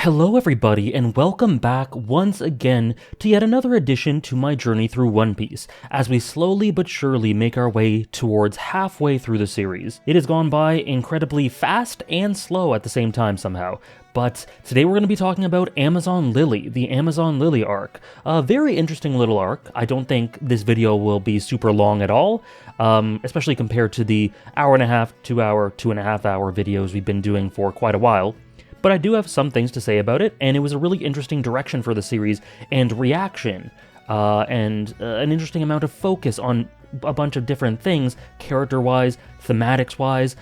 Hello everybody, and welcome back once again to yet another addition to my journey through One Piece, as we slowly but surely make our way towards halfway through the series. It has gone by incredibly fast and slow at the same time somehow, but today we're going to be talking about Amazon Lily, the Amazon Lily arc. A very interesting little arc. I don't think this video will be super long at all, especially compared to the hour and a half, 2 hour, 2.5 hour videos we've been doing for quite a while. But I do have some things to say about it, and it was a really interesting direction for the series, and reaction, and an interesting amount of focus on a bunch of different things, character-wise, thematics-wise,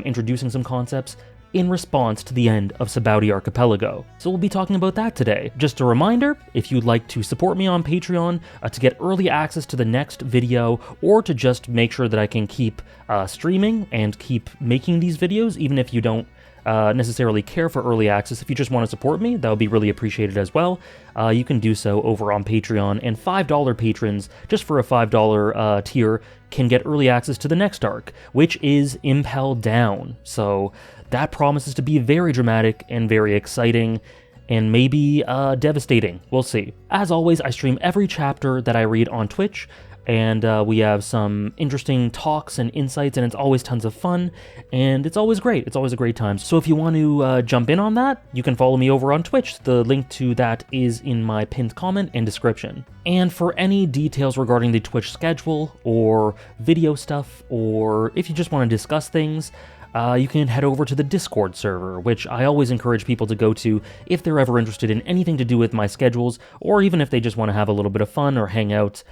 introducing some concepts, in response to the end of Sabaody Archipelago. So we'll be talking about that today. Just a reminder, if you'd like to support me on Patreon to get early access to the next video, or to just make sure that I can keep streaming and keep making these videos, even if you don't necessarily care for early access, if you just want to support me, that would be really appreciated as well. You can do so over on Patreon, and $5 patrons, just for a $5 tier, can get early access to the next arc, which is Impel Down. So that promises to be very dramatic and very exciting, and maybe devastating. We'll see. As always, I stream every chapter that I read on Twitch, and we have some interesting talks and insights, and it's always tons of fun, and it's always great. It's always a great time. So if you want to jump in on that, you can follow me over on Twitch. The link to that is in my pinned comment and description. And for any details regarding the Twitch schedule, or video stuff, or if you just want to discuss things, you can head over to the Discord server, which I always encourage people to go to if they're ever interested in anything to do with my schedules, or even if they just want to have a little bit of fun or hang out.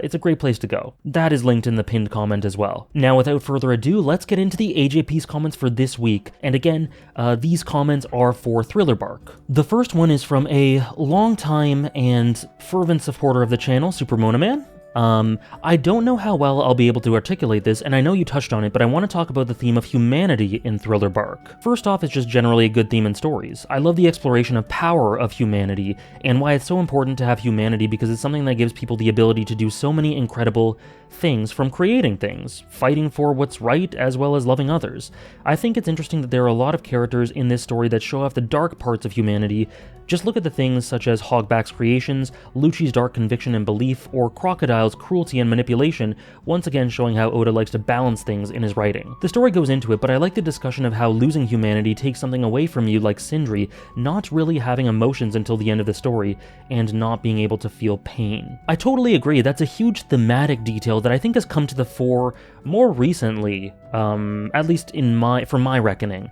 It's a great place to go. That is linked in the pinned comment as well. Now, without further ado, let's get into the AJP's comments for this week. And again, these comments are for Thriller Bark. The first one is from a longtime and fervent supporter of the channel, Super Mona Man. I don't know how well I'll be able to articulate this, and I know you touched on it, but I want to talk about the theme of humanity in Thriller Bark. First off, it's just generally a good theme in stories. I love the exploration of power of humanity, and why it's so important to have humanity, because it's something that gives people the ability to do so many incredible things, from creating things, fighting for what's right, as well as loving others. I think it's interesting that there are a lot of characters in this story that show off the dark parts of humanity. Just look at the things such as Hogback's creations, Lucci's dark conviction and belief, or Crocodile's cruelty and manipulation, once again showing how Oda likes to balance things in his writing. The story goes into it, but I like the discussion of how losing humanity takes something away from you, like Sindri not really having emotions until the end of the story, and not being able to feel pain. I totally agree, that's a huge thematic detail that I think has come to the fore more recently, at least from my reckoning,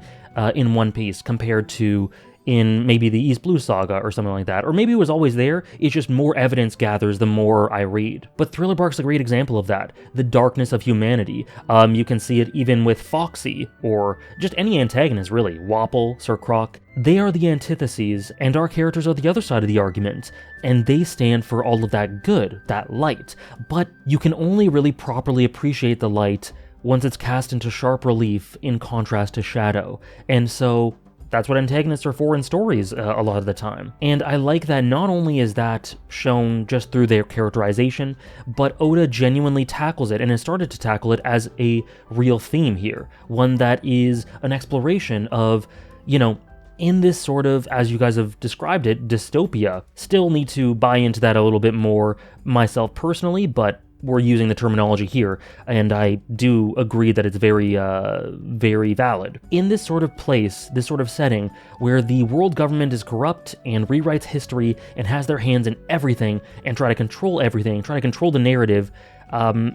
in One Piece, compared to in maybe the East Blue Saga or something like that. Or maybe it was always there, it's just more evidence gathers the more I read. But Thriller Bark's a great example of that, the darkness of humanity. You can see it even with Foxy, or just any antagonist really, Wapol, Sir Croc. They are the antitheses, and our characters are the other side of the argument, and they stand for all of that good, that light. But you can only really properly appreciate the light once it's cast into sharp relief in contrast to shadow. And so that's what antagonists are for in stories a lot of the time. And I like that not only is that shown just through their characterization, but Oda genuinely tackles it and has started to tackle it as a real theme here. One that is an exploration of, in this sort of, as you guys have described it, dystopia. Still need to buy into that a little bit more myself personally, but we're using the terminology here, and I do agree that it's very, very valid. In this sort of place, this sort of setting, where the world government is corrupt and rewrites history and has their hands in everything and try to control everything, try to control the narrative,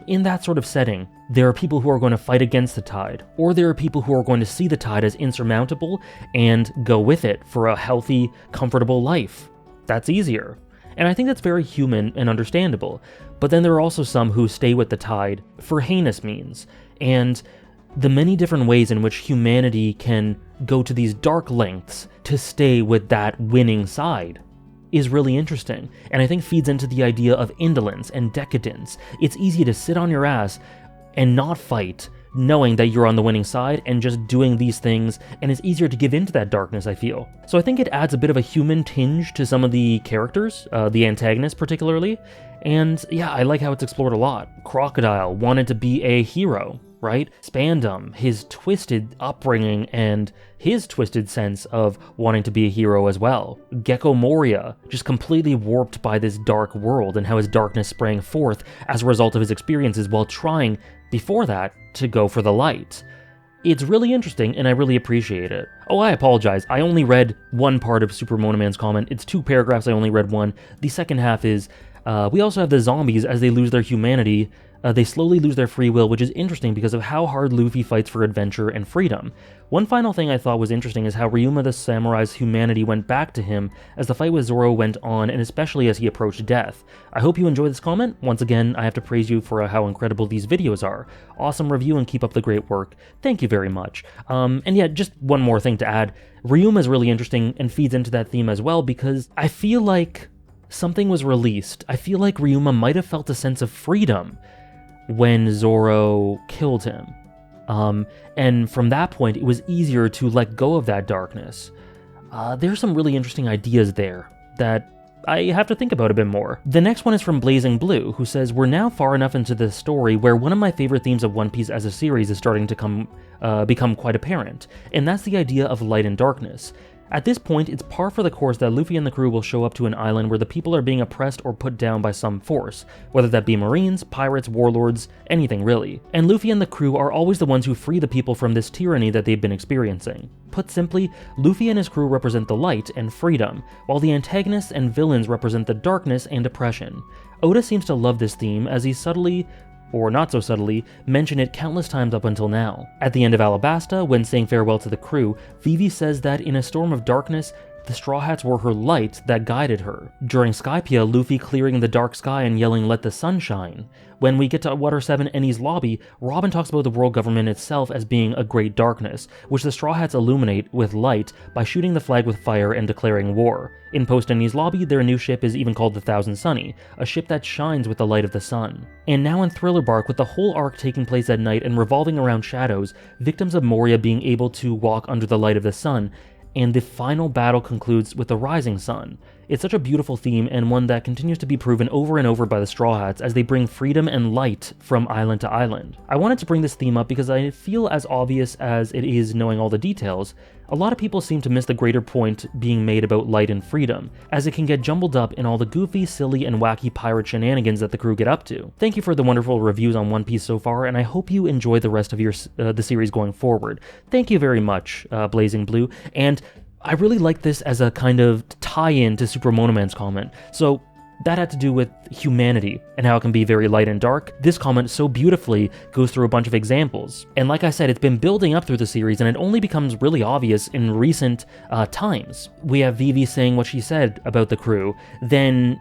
in that sort of setting, there are people who are going to fight against the tide, or there are people who are going to see the tide as insurmountable and go with it for a healthy, comfortable life. That's easier. And I think that's very human and understandable. But then there are also some who stay with the tide for heinous means, and the many different ways in which humanity can go to these dark lengths to stay with that winning side is really interesting, and I think feeds into the idea of indolence and decadence. It's easy to sit on your ass and not fight, knowing that you're on the winning side and just doing these things, and it's easier to give into that darkness, I feel. So I think it adds a bit of a human tinge to some of the characters, the antagonists particularly, And yeah, I like how it's explored a lot. Crocodile wanted to be a hero, right? Spandam, his twisted upbringing and his twisted sense of wanting to be a hero as well. Gecko Moria, just completely warped by this dark world and how his darkness sprang forth as a result of his experiences while trying, before that, to go for the light. It's really interesting, and I really appreciate it. Oh, I apologize. I only read one part of Super Monoman's comment. It's 2 paragraphs, I only read one. The second half is, we also have the zombies as they lose their humanity. They slowly lose their free will, which is interesting because of how hard Luffy fights for adventure and freedom. One final thing I thought was interesting is how Ryuma the samurai's humanity went back to him as the fight with Zoro went on, and especially as he approached death. I hope you enjoyed this comment. Once again, I have to praise you for how incredible these videos are. Awesome review and keep up the great work. Thank you very much. And yeah, just one more thing to add. Ryuma is really interesting and feeds into that theme as well because I feel like something was released. I feel like Ryuma might have felt a sense of freedom when Zoro killed him. And from that point, it was easier to let go of that darkness. There's some really interesting ideas there that I have to think about a bit more. The next one is from Blazing Blue, who says, "We're now far enough into the story where one of my favorite themes of One Piece as a series is starting to become quite apparent, and that's the idea of light and darkness. At this point, it's par for the course that Luffy and the crew will show up to an island where the people are being oppressed or put down by some force, whether that be marines, pirates, warlords, anything really. And Luffy and the crew are always the ones who free the people from this tyranny that they've been experiencing. Put simply, Luffy and his crew represent the light and freedom, while the antagonists and villains represent the darkness and oppression. Oda seems to love this theme as he subtly, or not so subtly, mention it countless times up until now. At the end of Alabasta, when saying farewell to the crew, Vivi says that in a storm of darkness, the Straw Hats were her light that guided her. During Skypiea, Luffy clearing the dark sky and yelling, "Let the sun shine." When we get to Water 7 Eni's lobby, Robin talks about the world government itself as being a great darkness, which the Straw Hats illuminate with light by shooting the flag with fire and declaring war. In Post Eni's lobby, their new ship is even called the Thousand Sunny, a ship that shines with the light of the sun. And now in Thriller Bark, with the whole arc taking place at night and revolving around shadows, victims of Moria being able to walk under the light of the sun, and the final battle concludes with the rising sun. It's such a beautiful theme and one that continues to be proven over and over by the Straw Hats as they bring freedom and light from island to island. I wanted to bring this theme up because I feel as obvious as it is knowing all the details, a lot of people seem to miss the greater point being made about light and freedom, as it can get jumbled up in all the goofy, silly, and wacky pirate shenanigans that the crew get up to. Thank you for the wonderful reviews on One Piece so far, and I hope you enjoy the rest of the series going forward. Thank you very much, Blazing Blue, and I really like this as a kind of tie-in to Super Monoman's comment. So that had to do with humanity and how it can be very light and dark. This comment so beautifully goes through a bunch of examples. And like I said, it's been building up through the series and it only becomes really obvious in recent times. We have Vivi saying what she said about the crew. Then,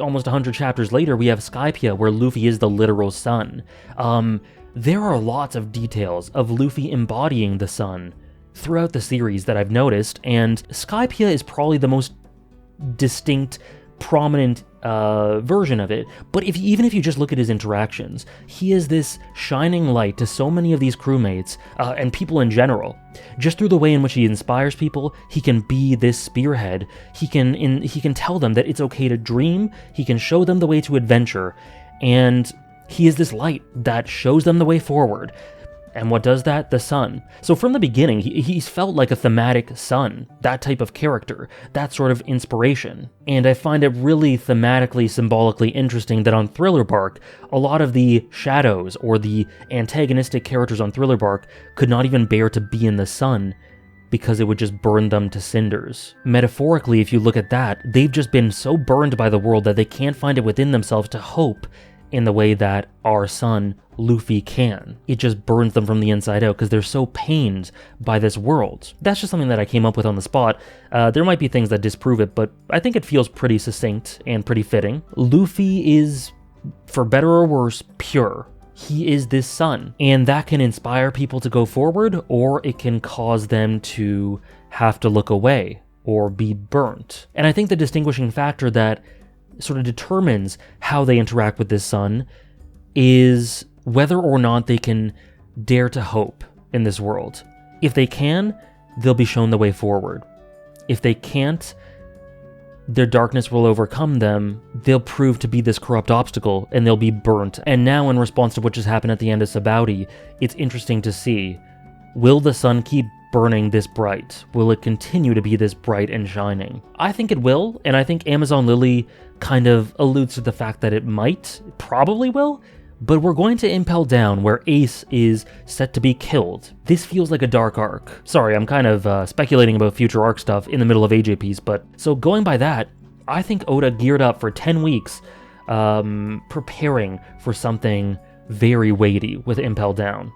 almost 100 chapters later, we have Skypiea where Luffy is the literal sun. There are lots of details of Luffy embodying the sun throughout the series that I've noticed, and Skypiea is probably the most distinct, prominent version of it, but even if you just look at his interactions, he is this shining light to so many of these crewmates, and people in general. Just through the way in which he inspires people, he can be this spearhead. He can tell them that it's okay to dream, he can show them the way to adventure, and he is this light that shows them the way forward. And what does that? The sun. So from the beginning, he's felt like a thematic sun, that type of character, that sort of inspiration. And I find it really thematically, symbolically interesting that on Thriller Bark, a lot of the shadows or the antagonistic characters on Thriller Bark could not even bear to be in the sun because it would just burn them to cinders. Metaphorically, if you look at that, they've just been so burned by the world that they can't find it within themselves to hope in the way that our son, Luffy, can. It just burns them from the inside out because they're so pained by this world. That's just something that I came up with on the spot. There might be things that disprove it, but I think it feels pretty succinct and pretty fitting. Luffy is, for better or worse, pure. He is this sun, and that can inspire people to go forward, or it can cause them to have to look away or be burnt. And I think the distinguishing factor that sort of determines how they interact with this sun is whether or not they can dare to hope in this world. If they can, they'll be shown the way forward. If they can't, their darkness will overcome them, they'll prove to be this corrupt obstacle, and they'll be burnt. And now, in response to what just happened at the end of Sabaody, it's interesting to see, will the sun keep burning this bright? Will it continue to be this bright and shining? I think it will, and I think Amazon Lily kind of alludes to the fact that it might, probably will, but we're going to Impel Down, where Ace is set to be killed. This feels like a dark arc. Sorry, I'm kind of speculating about future arc stuff in the middle of AJPs, but so going by that, I think Oda geared up for 10 weeks, preparing for something very weighty with Impel Down.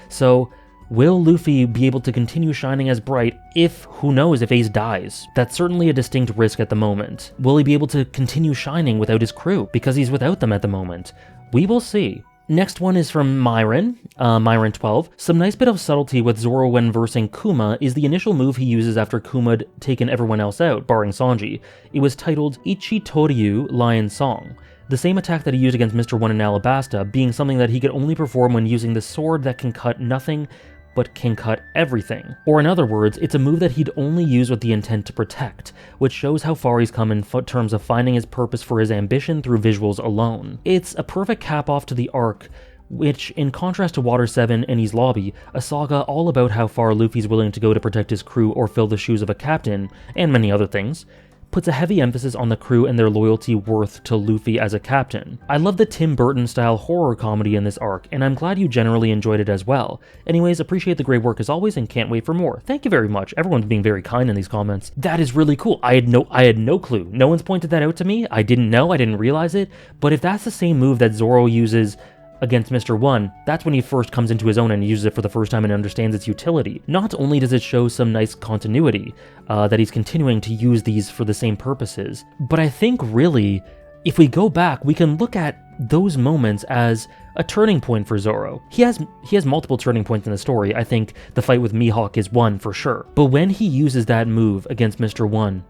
So, will Luffy be able to continue shining as bright if, who knows, if Ace dies? That's certainly a distinct risk at the moment. Will he be able to continue shining without his crew, because he's without them at the moment? We will see. Next one is from Myron, Myron 12. Some nice bit of subtlety with Zoro when versing Kuma is the initial move he uses after Kuma'd taken everyone else out, barring Sanji. It was titled Ichi Toryu Lion Song. The same attack that he used against Mr. One in Alabasta, being something that he could only perform when using the sword that can cut nothing but can cut everything. Or in other words, it's a move that he'd only use with the intent to protect, which shows how far he's come in terms of finding his purpose for his ambition through visuals alone. It's a perfect cap-off to the arc, which, in contrast to Water 7 and Enies Lobby, a saga all about how far Luffy's willing to go to protect his crew or fill the shoes of a captain, and many other things, puts a heavy emphasis on the crew and their loyalty worth to Luffy as a captain. I love the Tim Burton-style horror comedy in this arc, and I'm glad you generally enjoyed it as well. Anyways, appreciate the great work as always and can't wait for more. Thank you very much. Everyone's being very kind in these comments. That is really cool. I had no clue. No one's pointed that out to me. I didn't know, I didn't realize it, but if that's the same move that Zoro uses against Mr. One, that's when he first comes into his own and uses it for the first time and understands its utility. Not only does it show some nice continuity, that he's continuing to use these for the same purposes, but I think really, if we go back, we can look at those moments as a turning point for Zoro. He has multiple turning points in the story. I think the fight with Mihawk is one for sure. But when he uses that move against Mr. One,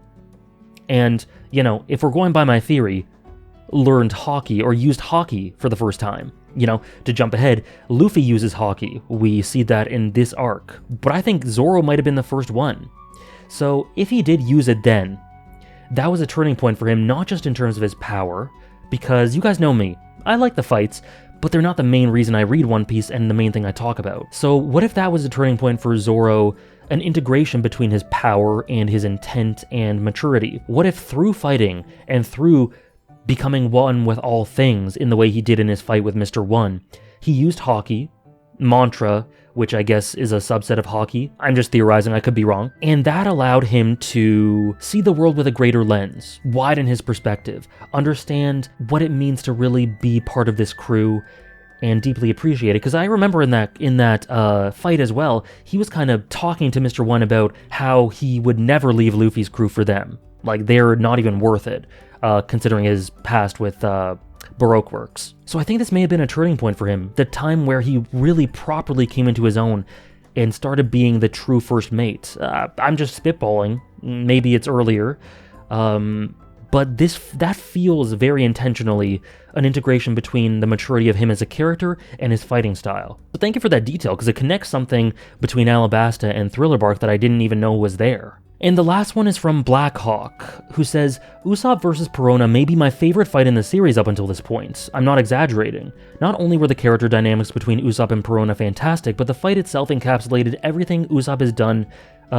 and, you know, if we're going by my theory, learned Haki or used Haki for the first time. You know, to jump ahead, Luffy uses Haki. We see that in this arc. But I think Zoro might have been the first one. So if he did use it then, that was a turning point for him, not just in terms of his power, because you guys know me, I like the fights, but they're not the main reason I read One Piece and the main thing I talk about. So what if that was a turning point for Zoro, an integration between his power and his intent and maturity? What if through fighting and through becoming one with all things in the way he did in his fight with Mr. One, he used Haki, mantra, which I guess is a subset of Haki. I'm just theorizing, I could be wrong. And that allowed him to see the world with a greater lens, widen his perspective, understand what it means to really be part of this crew, and deeply appreciate it. Because I remember in that fight as well, he was kind of talking to Mr. One about how he would never leave Luffy's crew for them. Like, they're not even worth it, considering his past with Baroque Works. So I think this may have been a turning point for him, the time where he really properly came into his own and started being the true first mate. I'm just spitballing, maybe it's earlier, but that feels very intentionally an integration between the maturity of him as a character and his fighting style. But thank you for that detail, because it connects something between Alabasta and Thriller Bark that I didn't even know was there. And the last one is from Blackhawk, who says, Usopp vs. Perona may be my favorite fight in the series up until this point. I'm not exaggerating. Not only were the character dynamics between Usopp and Perona fantastic, but the fight itself encapsulated everything Usopp has done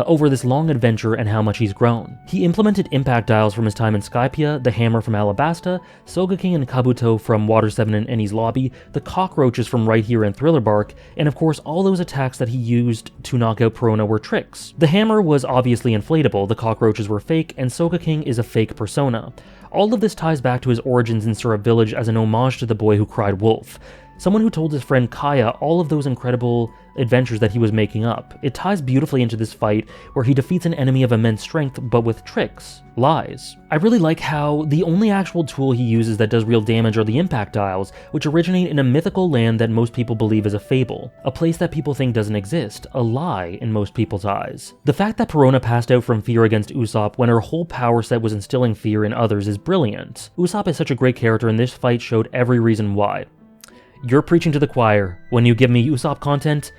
over this long adventure and how much he's grown. He implemented impact dials from his time in Skypiea, the hammer from Alabasta, Sogeking and Kabuto from Water 7 and Enies Lobby, the cockroaches from Right Here and Thriller Bark, and of course all those attacks that he used to knock out Perona were tricks. The hammer was obviously inflatable, the cockroaches were fake, and Sogeking is a fake persona. All of this ties back to his origins in Syrup Village as an homage to the boy who cried wolf. Someone who told his friend Kaya all of those incredible adventures that he was making up. It ties beautifully into this fight where he defeats an enemy of immense strength but with tricks, lies. I really like how the only actual tool he uses that does real damage are the impact dials, which originate in a mythical land that most people believe is a fable, a place that people think doesn't exist, a lie in most people's eyes. The fact that Perona passed out from fear against Usopp when her whole power set was instilling fear in others is brilliant. Usopp is such a great character and this fight showed every reason why. You're preaching to the choir when you give me Usopp content.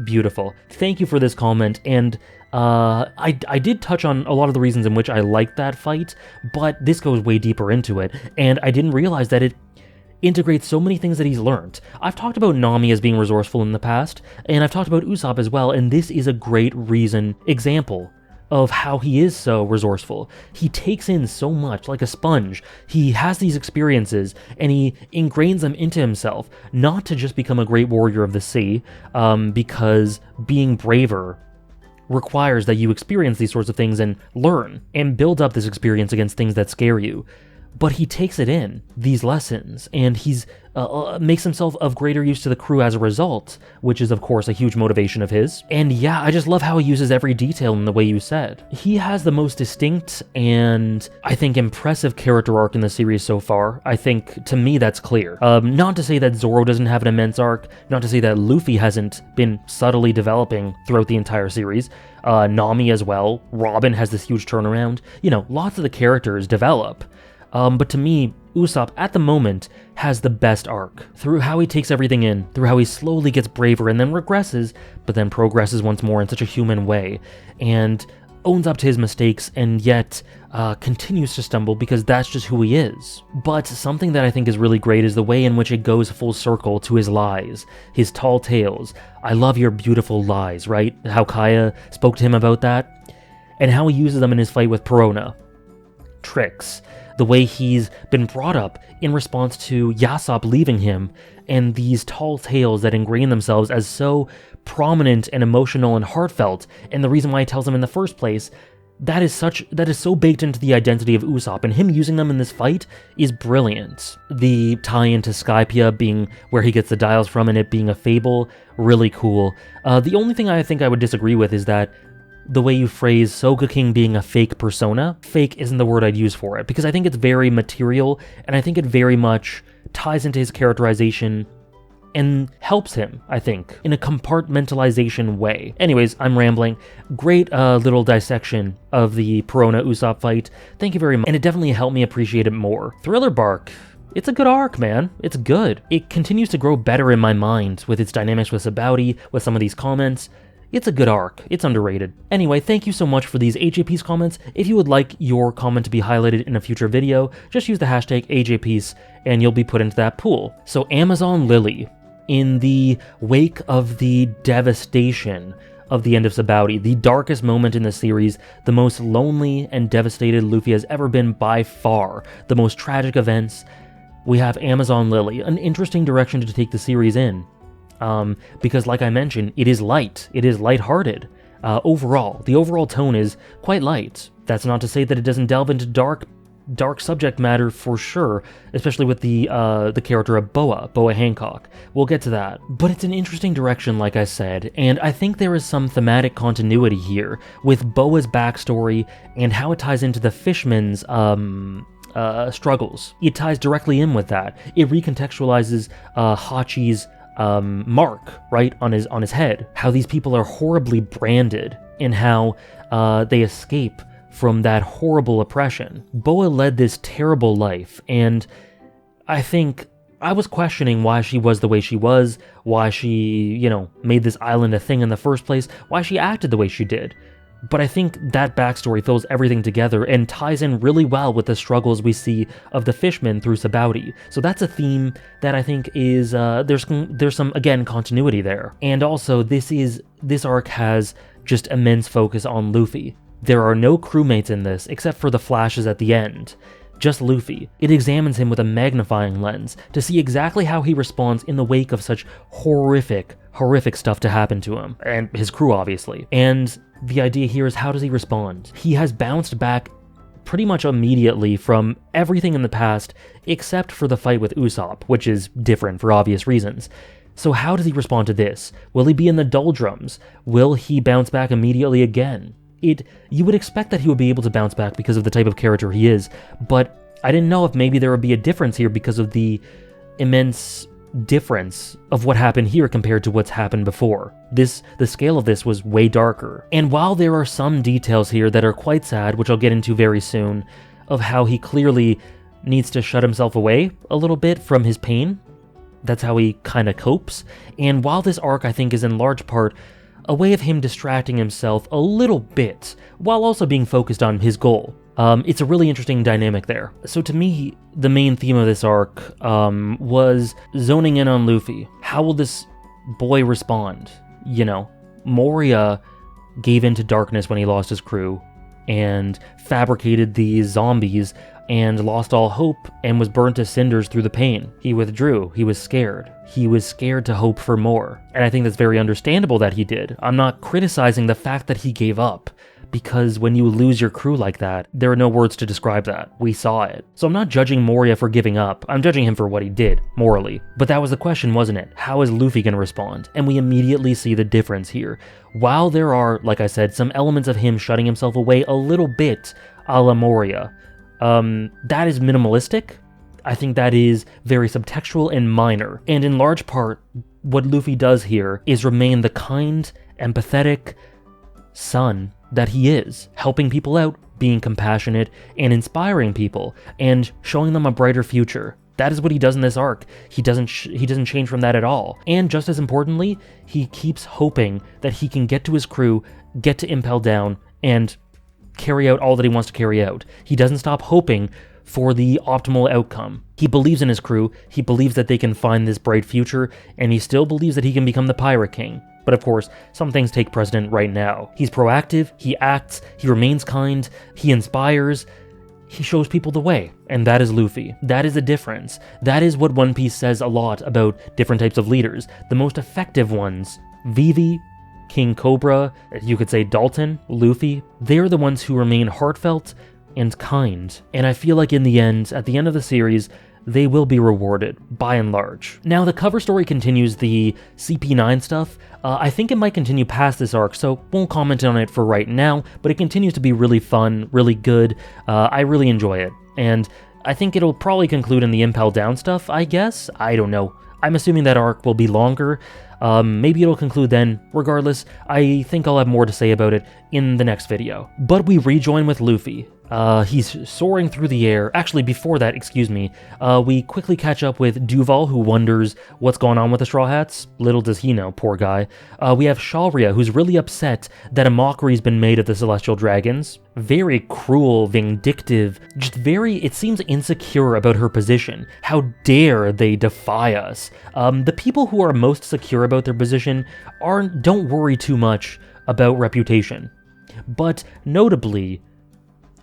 Beautiful. Thank you for this comment, and I did touch on a lot of the reasons in which I liked that fight, but this goes way deeper into it, and I didn't realize that it integrates so many things that he's learned. I've talked about Nami as being resourceful in the past, and I've talked about Usopp as well, and this is a great example of how he is so resourceful. He takes in so much like a sponge. He has these experiences and he ingrains them into himself, not to just become a great warrior of the sea, because being braver requires that you experience these sorts of things and learn and build up this experience against things that scare you. But he takes it in, these lessons, and he's makes himself of greater use to the crew as a result, which is, of course, a huge motivation of his. And yeah, I just love how he uses every detail in the way you said. He has the most distinct and, I think, impressive character arc in the series so far. I think, to me, that's clear. Not to say that Zoro doesn't have an immense arc, not to say that Luffy hasn't been subtly developing throughout the entire series. Nami as well. Robin has this huge turnaround. You know, lots of the characters develop. But to me, Usopp, at the moment, has the best arc. Through how he takes everything in, through how he slowly gets braver and then regresses, but then progresses once more in such a human way, and owns up to his mistakes, and yet continues to stumble because that's just who he is. But something that I think is really great is the way in which it goes full circle to his lies, his tall tales. I love your beautiful lies, right? How Kaya spoke to him about that, and how he uses them in his fight with Perona. Tricks. The way he's been brought up in response to Yasopp leaving him, and these tall tales that ingrain themselves as so prominent and emotional and heartfelt, and the reason why he tells them in the first place, that is so baked into the identity of Usopp, and him using them in this fight is brilliant. The tie-in to Skypiea being where he gets the dials from and it being a fable, really cool. The only thing I think I would disagree with is that the way you phrase Sogeking being a fake persona. Fake isn't the word I'd use for it, because I think it's very material, and I think it very much ties into his characterization and helps him, I think, in a compartmentalization way. Anyways, I'm rambling. Great little dissection of the Perona-Usopp fight. Thank you very much, and it definitely helped me appreciate it more. Thriller Bark. It's a good arc, man. It's good. It continues to grow better in my mind with its dynamics with Sabaody, with some of these comments. It's a good arc. It's underrated. Anyway, thank you so much for these AJPiece comments. If you would like your comment to be highlighted in a future video, just use the hashtag AJPiece and you'll be put into that pool. So Amazon Lily, in the wake of the devastation of the end of Sabaody, the darkest moment in the series, the most lonely and devastated Luffy has ever been by far, the most tragic events, we have Amazon Lily, an interesting direction to take the series in. Because like I mentioned, it is light. It is lighthearted. Overall, the overall tone is quite light. That's not to say that it doesn't delve into dark subject matter for sure, especially with the character of Boa Hancock. We'll get to that. But it's an interesting direction, like I said, and I think there is some thematic continuity here with Boa's backstory and how it ties into the Fishman's struggles. It ties directly in with that. It recontextualizes Hachi's mark, right, on his head, how these people are horribly branded and how they escape from that horrible oppression. Boa led this terrible life, and I think I was questioning why she was the way she was, why she, made this island a thing in the first place, why she acted the way she did. But I think that backstory fills everything together and ties in really well with the struggles we see of the Fishmen through Sabaody. So that's a theme that I think is, there's some, again, continuity there. And also, this arc has just immense focus on Luffy. There are no crewmates in this, except for the flashes at the end. Just Luffy. It examines him with a magnifying lens to see exactly how he responds in the wake of such horrific stuff to happen to him, and his crew, obviously. And the idea here is, how does he respond? He has bounced back pretty much immediately from everything in the past, except for the fight with Usopp, which is different for obvious reasons. So how does he respond to this? Will he be in the doldrums? Will he bounce back immediately again? You would expect that he would be able to bounce back because of the type of character he is, but I didn't know if maybe there would be a difference here because of the immense difference of what happened here compared to what's happened before. The scale of this was way darker. And while there are some details here that are quite sad, which I'll get into very soon, of how he clearly needs to shut himself away a little bit from his pain, that's how he kind of copes. And while this arc, I think, is in large part a way of him distracting himself a little bit while also being focused on his goal. It's a really interesting dynamic there. So to me, the main theme of this arc was zoning in on Luffy. How will this boy respond? You know, Moria gave into darkness when he lost his crew and fabricated these zombies and lost all hope and was burnt to cinders through the pain. He withdrew. He was scared. He was scared to hope for more. And I think that's very understandable that he did. I'm not criticizing the fact that he gave up, because when you lose your crew like that, there are no words to describe that. We saw it. So I'm not judging Moria for giving up. I'm judging him for what he did, morally. But that was the question, wasn't it? How is Luffy going to respond? And we immediately see the difference here. While there are, like I said, some elements of him shutting himself away a little bit a la Moria, that is minimalistic. I think that is very subtextual and minor. And in large part, what Luffy does here is remain the kind, empathetic son that he is, helping people out, being compassionate, and inspiring people, and showing them a brighter future. That is what he does in this arc. He doesn't change from that at all. And just as importantly, he keeps hoping that he can get to his crew, get to Impel Down, and carry out all that he wants to carry out. He doesn't stop hoping for the optimal outcome. He believes in his crew, he believes that they can find this bright future, and he still believes that he can become the Pirate King. But of course, some things take precedent right now. He's proactive, he acts, he remains kind, he inspires, he shows people the way, and that is Luffy. That is the difference. That is what One Piece says a lot about different types of leaders. The most effective ones, Vivi, King Cobra, you could say Dalton, Luffy, they're the ones who remain heartfelt and kind. And I feel like in the end, at the end of the series, they will be rewarded, by and large. Now, the cover story continues the CP9 stuff. I think it might continue past this arc, so won't comment on it for right now, but it continues to be really fun, really good. I really enjoy it, and I think it'll probably conclude in the Impel Down stuff, I guess? I don't know. I'm assuming that arc will be longer. Maybe it'll conclude then. Regardless, I think I'll have more to say about it in the next video. But we rejoin with Luffy. He's soaring through the air. Actually, before that, excuse me, we quickly catch up with Duval, who wonders what's going on with the Straw Hats. Little does he know, poor guy. We have Shalria, who's really upset that a mockery's been made of the Celestial Dragons. Very cruel, vindictive, just very, it seems insecure about her position. How dare they defy us? The people who are most secure about their position don't worry too much about reputation. But notably,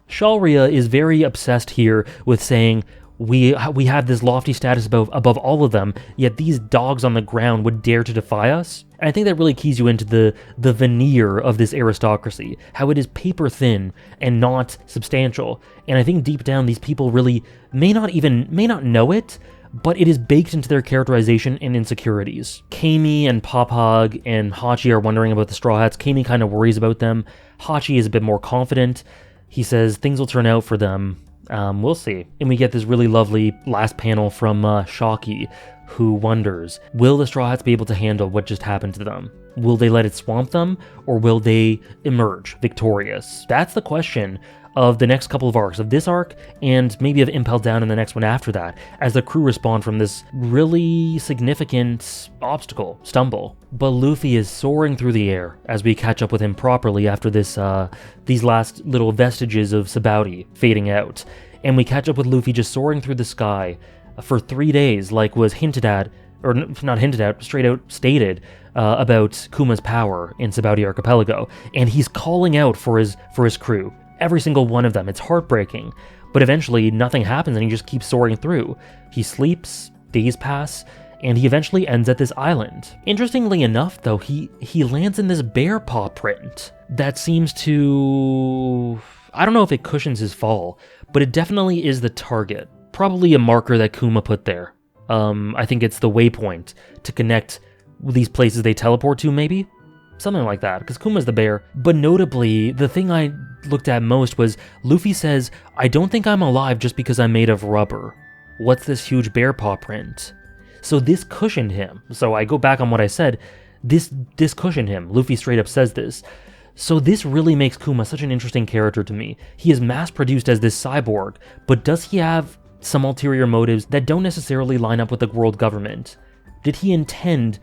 Shalria is very obsessed here with saying, we have this lofty status above all of them, yet these dogs on the ground would dare to defy us? And I think that really keys you into the veneer of this aristocracy, how it is paper thin and not substantial. And I think deep down these people really may not know it, but it is baked into their characterization and insecurities. Kami and Pophog and Hachi are wondering about the Straw Hats. Kami kind of worries about them. Hachi is a bit more confident. He says things will turn out for them. We'll see. And we get this really lovely last panel from Shocky, who wonders, will the Straw Hats be able to handle what just happened to them? Will they let it swamp them, or will they emerge victorious? That's the question of the next couple of arcs, of this arc, and maybe of Impel Down in the next one after that, as the crew respond from this really significant stumble. But Luffy is soaring through the air as we catch up with him properly after these last little vestiges of Sabaody fading out. And we catch up with Luffy just soaring through the sky for 3 days, like was hinted at, or not hinted at, straight out stated, about Kuma's power in Sabaody Archipelago. And he's calling out for his crew. Every single one of them. It's heartbreaking. But eventually, nothing happens and he just keeps soaring through. He sleeps, days pass, and he eventually ends at this island. Interestingly enough, though, he lands in this bear paw print that seems to... I don't know if it cushions his fall, but it definitely is the target. Probably a marker that Kuma put there. I think it's the waypoint to connect these places they teleport to, maybe? Something like that, because Kuma's the bear. But notably, the thing I looked at most was Luffy says, I don't think I'm alive just because I'm made of rubber. What's this huge bear paw print? So this cushioned him. So I go back on what I said. This cushioned him. Luffy straight up says this. So this really makes Kuma such an interesting character to me. He is mass-produced as this cyborg, but does he have some ulterior motives that don't necessarily line up with the world government? Did he intend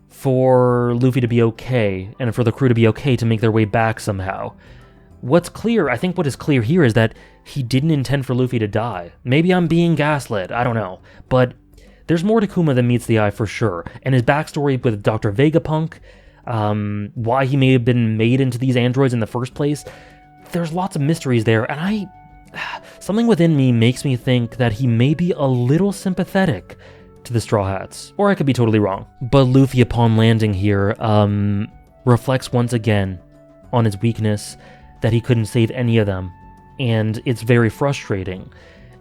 for Luffy to be okay, and for the crew to be okay to make their way back somehow. What's clear, I think what is clear here is that he didn't intend for Luffy to die. Maybe I'm being gaslit, I don't know. But there's more to Kuma than meets the eye for sure. And his backstory with Dr. Vegapunk, why he may have been made into these androids in the first place, there's lots of mysteries there, and something within me makes me think that he may be a little sympathetic to the Straw Hats. Or I could be totally wrong. But Luffy, upon landing here, reflects once again on his weakness, that he couldn't save any of them, and it's very frustrating.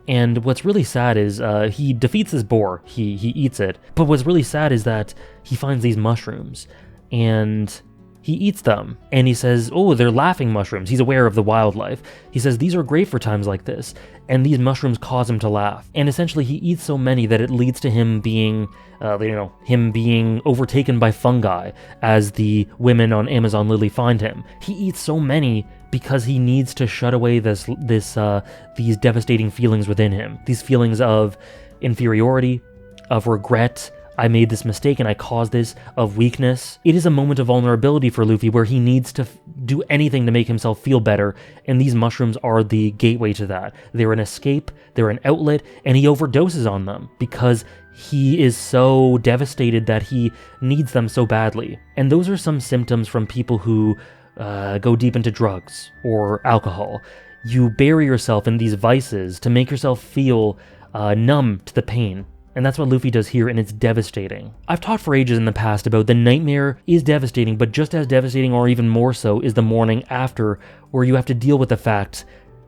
And what's really sad is he defeats this boar, he eats it, but what's really sad is that he finds these mushrooms, and he eats them, and he says, oh, they're laughing mushrooms. He's aware of the wildlife. He says, these are great for times like this, and these mushrooms cause him to laugh. And essentially, he eats so many that it leads to him being, him being overtaken by fungi, as the women on Amazon Lily find him. He eats so many because he needs to shut away these devastating feelings within him. These feelings of inferiority, of regret, I made this mistake and I caused this, of weakness. It is a moment of vulnerability for Luffy where he needs to do anything to make himself feel better, and these mushrooms are the gateway to that. They're an escape, they're an outlet, and he overdoses on them because he is so devastated that he needs them so badly. And those are some symptoms from people who go deep into drugs or alcohol. You bury yourself in these vices to make yourself feel numb to the pain. And that's what Luffy does here, and it's devastating. I've talked for ages in the past about the nightmare is devastating, but just as devastating, or even more so, is the morning after, where you have to deal with the fact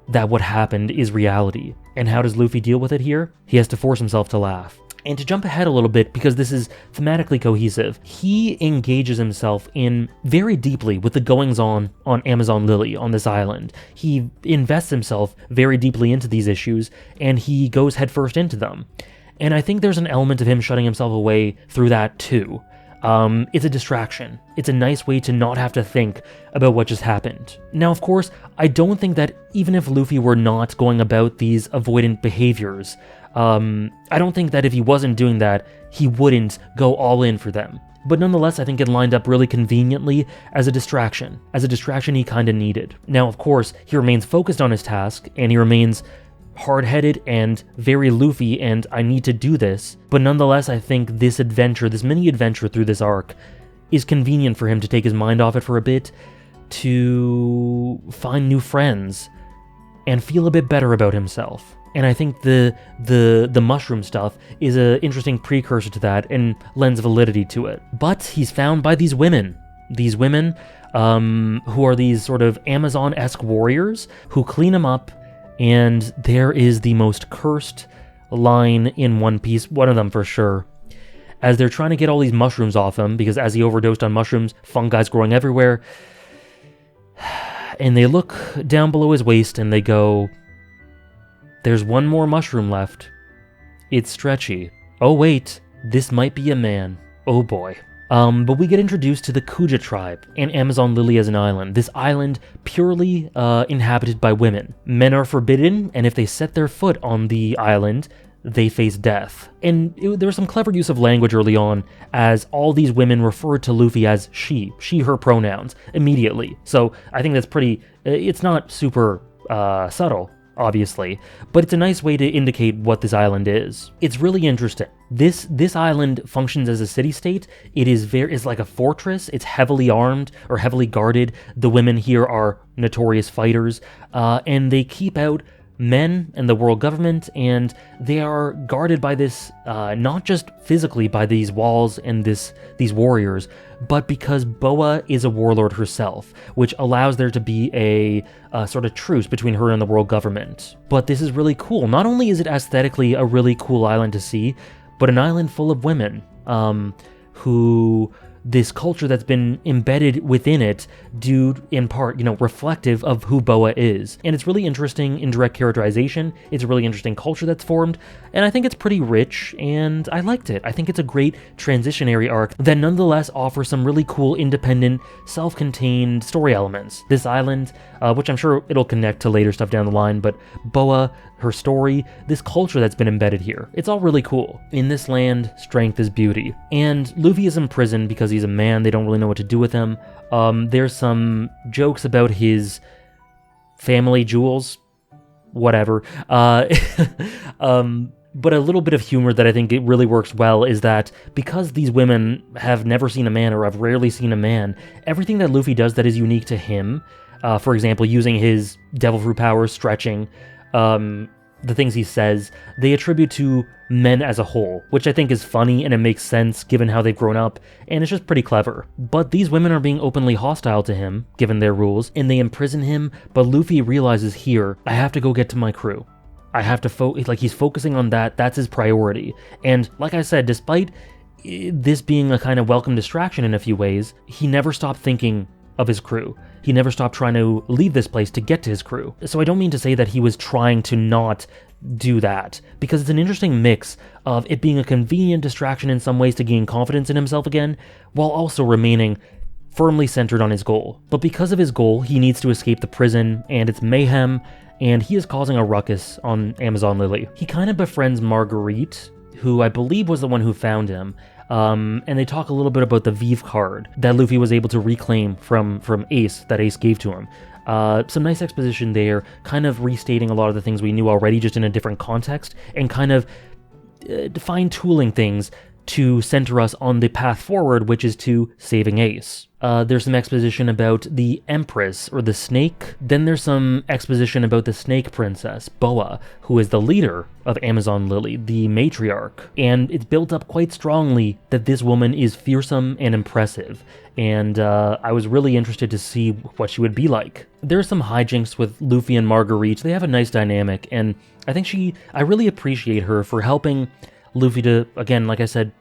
that what happened is reality. And how does Luffy deal with it here? He has to force himself to laugh. And to jump ahead a little bit, because this is thematically cohesive, he engages himself in very deeply with the goings-on Amazon Lily, on this island. He invests himself very deeply into these issues, and he goes headfirst into them. And I think there's an element of him shutting himself away through that too. It's a distraction. It's a nice way to not have to think about what just happened. Now, of course, I don't think that even if Luffy were not going about these avoidant behaviors, I don't think that if he wasn't doing that, he wouldn't go all in for them. But nonetheless, I think it lined up really conveniently as a distraction he kinda needed. Now, of course, he remains focused on his task, and he remains hard-headed and very Luffy, and I need to do this, but nonetheless I think this mini-adventure through this arc is convenient for him to take his mind off it for a bit, to find new friends, and feel a bit better about himself. And I think the mushroom stuff is an interesting precursor to that and lends validity to it. But he's found by these women who are these sort of Amazon-esque warriors who clean him up. And there is the most cursed line in One Piece, one of them for sure, as they're trying to get all these mushrooms off him, because as he overdosed on mushrooms, fungi's growing everywhere, and they look down below his waist and they go, there's one more mushroom left. It's stretchy. Oh wait, this might be a man. Oh boy. But we get introduced to the Kuja tribe and Amazon Lily as an island. This island purely inhabited by women. Men are forbidden, and if they set their foot on the island, they face death. And there was some clever use of language early on, as all these women referred to Luffy as she, her pronouns, immediately. So I think that's pretty, it's not super subtle, obviously, but it's a nice way to indicate what this island is. It's really interesting. This island functions as a city-state. It's like a fortress. It's heavily armed or heavily guarded. The women here are notorious fighters, and they keep out men and the world government, and they are guarded by this, not just physically by these walls and these warriors, but because Boa is a warlord herself, which allows there to be a sort of truce between her and the world government. But this is really cool. Not only is it aesthetically a really cool island to see, but an island full of women who this culture that's been embedded within it, due in part, reflective of who Boa is. And it's really interesting indirect characterization. It's a really interesting culture that's formed, and I think it's pretty rich, and I liked it. I think it's a great transitionary arc that nonetheless offers some really cool, independent, self-contained story elements. This island, which I'm sure it'll connect to later stuff down the line, but Boa, her story, this culture that's been embedded here. It's all really cool. In this land, strength is beauty. And Luffy is imprisoned because he's a man. They don't really know what to do with him. There's some jokes about his family jewels, whatever. But a little bit of humor that I think it really works well is that because these women have never seen a man or have rarely seen a man, everything that Luffy does that is unique to him, for example, using his devil fruit powers, stretching, the things he says, they attribute to men as a whole, which I think is funny and it makes sense given how they've grown up, and it's just pretty clever. But these women are being openly hostile to him, given their rules, and they imprison him, but Luffy realizes here, I have to go get to my crew. I have to he's focusing on that, that's his priority. And like I said, despite this being a kind of welcome distraction in a few ways, he never stopped thinking of his crew. He never stopped trying to leave this place to get to his crew. So I don't mean to say that he was trying to not do that, because it's an interesting mix of it being a convenient distraction in some ways to gain confidence in himself again, while also remaining firmly centered on his goal. But because of his goal, he needs to escape the prison and its mayhem, and he is causing a ruckus on Amazon Lily. He kind of befriends Marguerite, who I believe was the one who found him, and they talk a little bit about the Vive card that Luffy was able to reclaim from Ace, that Ace gave to him. Some nice exposition there, kind of restating a lot of the things we knew already, just in a different context, and kind of fine-tooling things to center us on the path forward, which is to saving Ace. There's some exposition about the Empress, or the Snake. Then there's some exposition about the Snake Princess, Boa, who is the leader of Amazon Lily, the matriarch. And it's built up quite strongly that this woman is fearsome and impressive. And I was really interested to see what she would be like. There's some hijinks with Luffy and Marguerite. They have a nice dynamic, and I think I really appreciate her for helping Luffy to, again, like I said,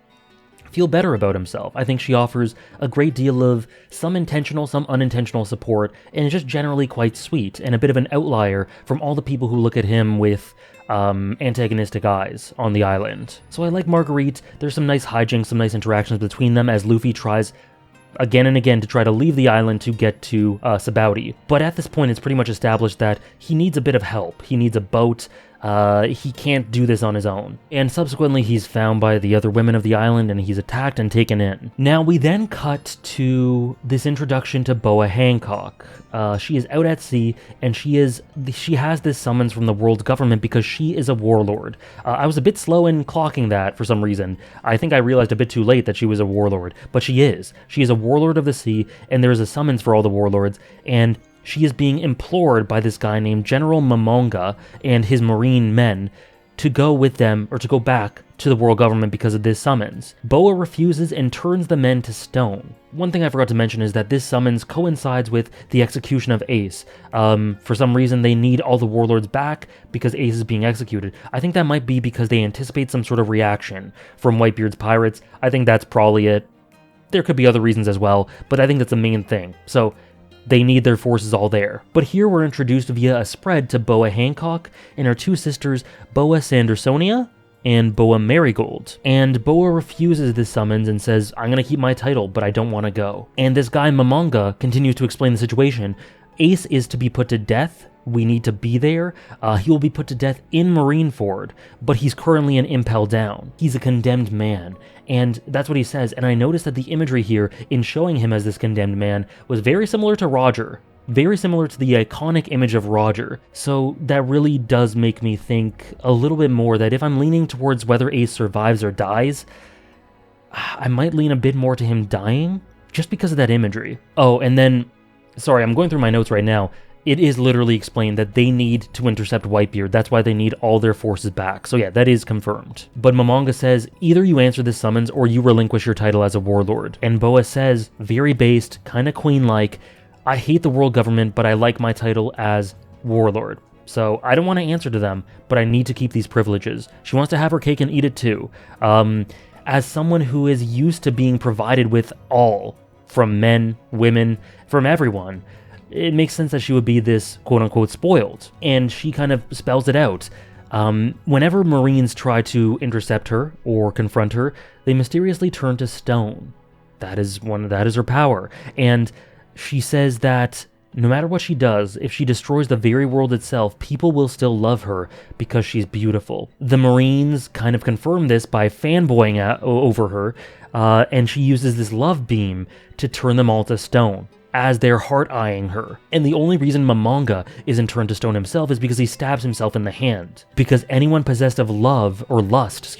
feel better about himself. I think she offers a great deal of some intentional, some unintentional support, and is just generally quite sweet, and a bit of an outlier from all the people who look at him with antagonistic eyes on the island. So I like Marguerite. There's some nice hijinks, some nice interactions between them as Luffy tries again and again to try to leave the island to get to Sabaody. But at this point, it's pretty much established that he needs a bit of help. He needs a boat. He can't do this on his own. And subsequently, he's found by the other women of the island, and he's attacked and taken in. Now, we then cut to this introduction to Boa Hancock. She is out at sea, and she has this summons from the world government because she is a warlord. I was a bit slow in clocking that for some reason. I think I realized a bit too late that she was a warlord, but she is. She is a warlord of the sea, and there is a summons for all the warlords, and she is being implored by this guy named General Momonga and his marine men to go with them, or to go back to the world government because of this summons. Boa refuses and turns the men to stone. One thing I forgot to mention is that this summons coincides with the execution of Ace. For some reason, they need all the warlords back because Ace is being executed. I think that might be because they anticipate some sort of reaction from Whitebeard's pirates. I think that's probably it. There could be other reasons as well, but I think that's the main thing. So they need their forces all there. But here we're introduced via a spread to Boa Hancock and her two sisters, Boa Sandersonia and Boa Marigold. And Boa refuses this summons and says, I'm gonna keep my title, but I don't want to go. And this guy Momonga continues to explain the situation. Ace is to be put to death. We need to be there. He will be put to death in Marineford, but he's currently in Impel Down. He's a condemned man, and that's what he says. And I noticed that the imagery here in showing him as this condemned man was very similar to Roger, very similar to the iconic image of Roger. So that really does make me think a little bit more that if I'm leaning towards whether Ace survives or dies, I might lean a bit more to him dying, just because of that imagery. Oh, and then, sorry, I'm going through my notes right now. It is literally explained that they need to intercept Whitebeard. That's why they need all their forces back. So yeah, that is confirmed. But Momonga says, either you answer this summons or you relinquish your title as a warlord. And Boa says, very based, kind of queen-like, I hate the world government, but I like my title as warlord. So I don't want to answer to them, but I need to keep these privileges. She wants to have her cake and eat it too. As someone who is used to being provided with all, from men, women, from everyone, it makes sense that she would be this quote-unquote spoiled, and she kind of spells it out. Whenever Marines try to intercept her or confront her, they mysteriously turn to stone. That is her power. And she says that No matter what she does, if she destroys the very world itself, people will still love her because she's beautiful. The Marines kind of confirm this by fanboying over her, and she uses this love beam to turn them all to stone as they're heart-eyeing her. And the only reason Momonga isn't turned to stone himself is because he stabs himself in the hand. Because anyone possessed of love, or lust,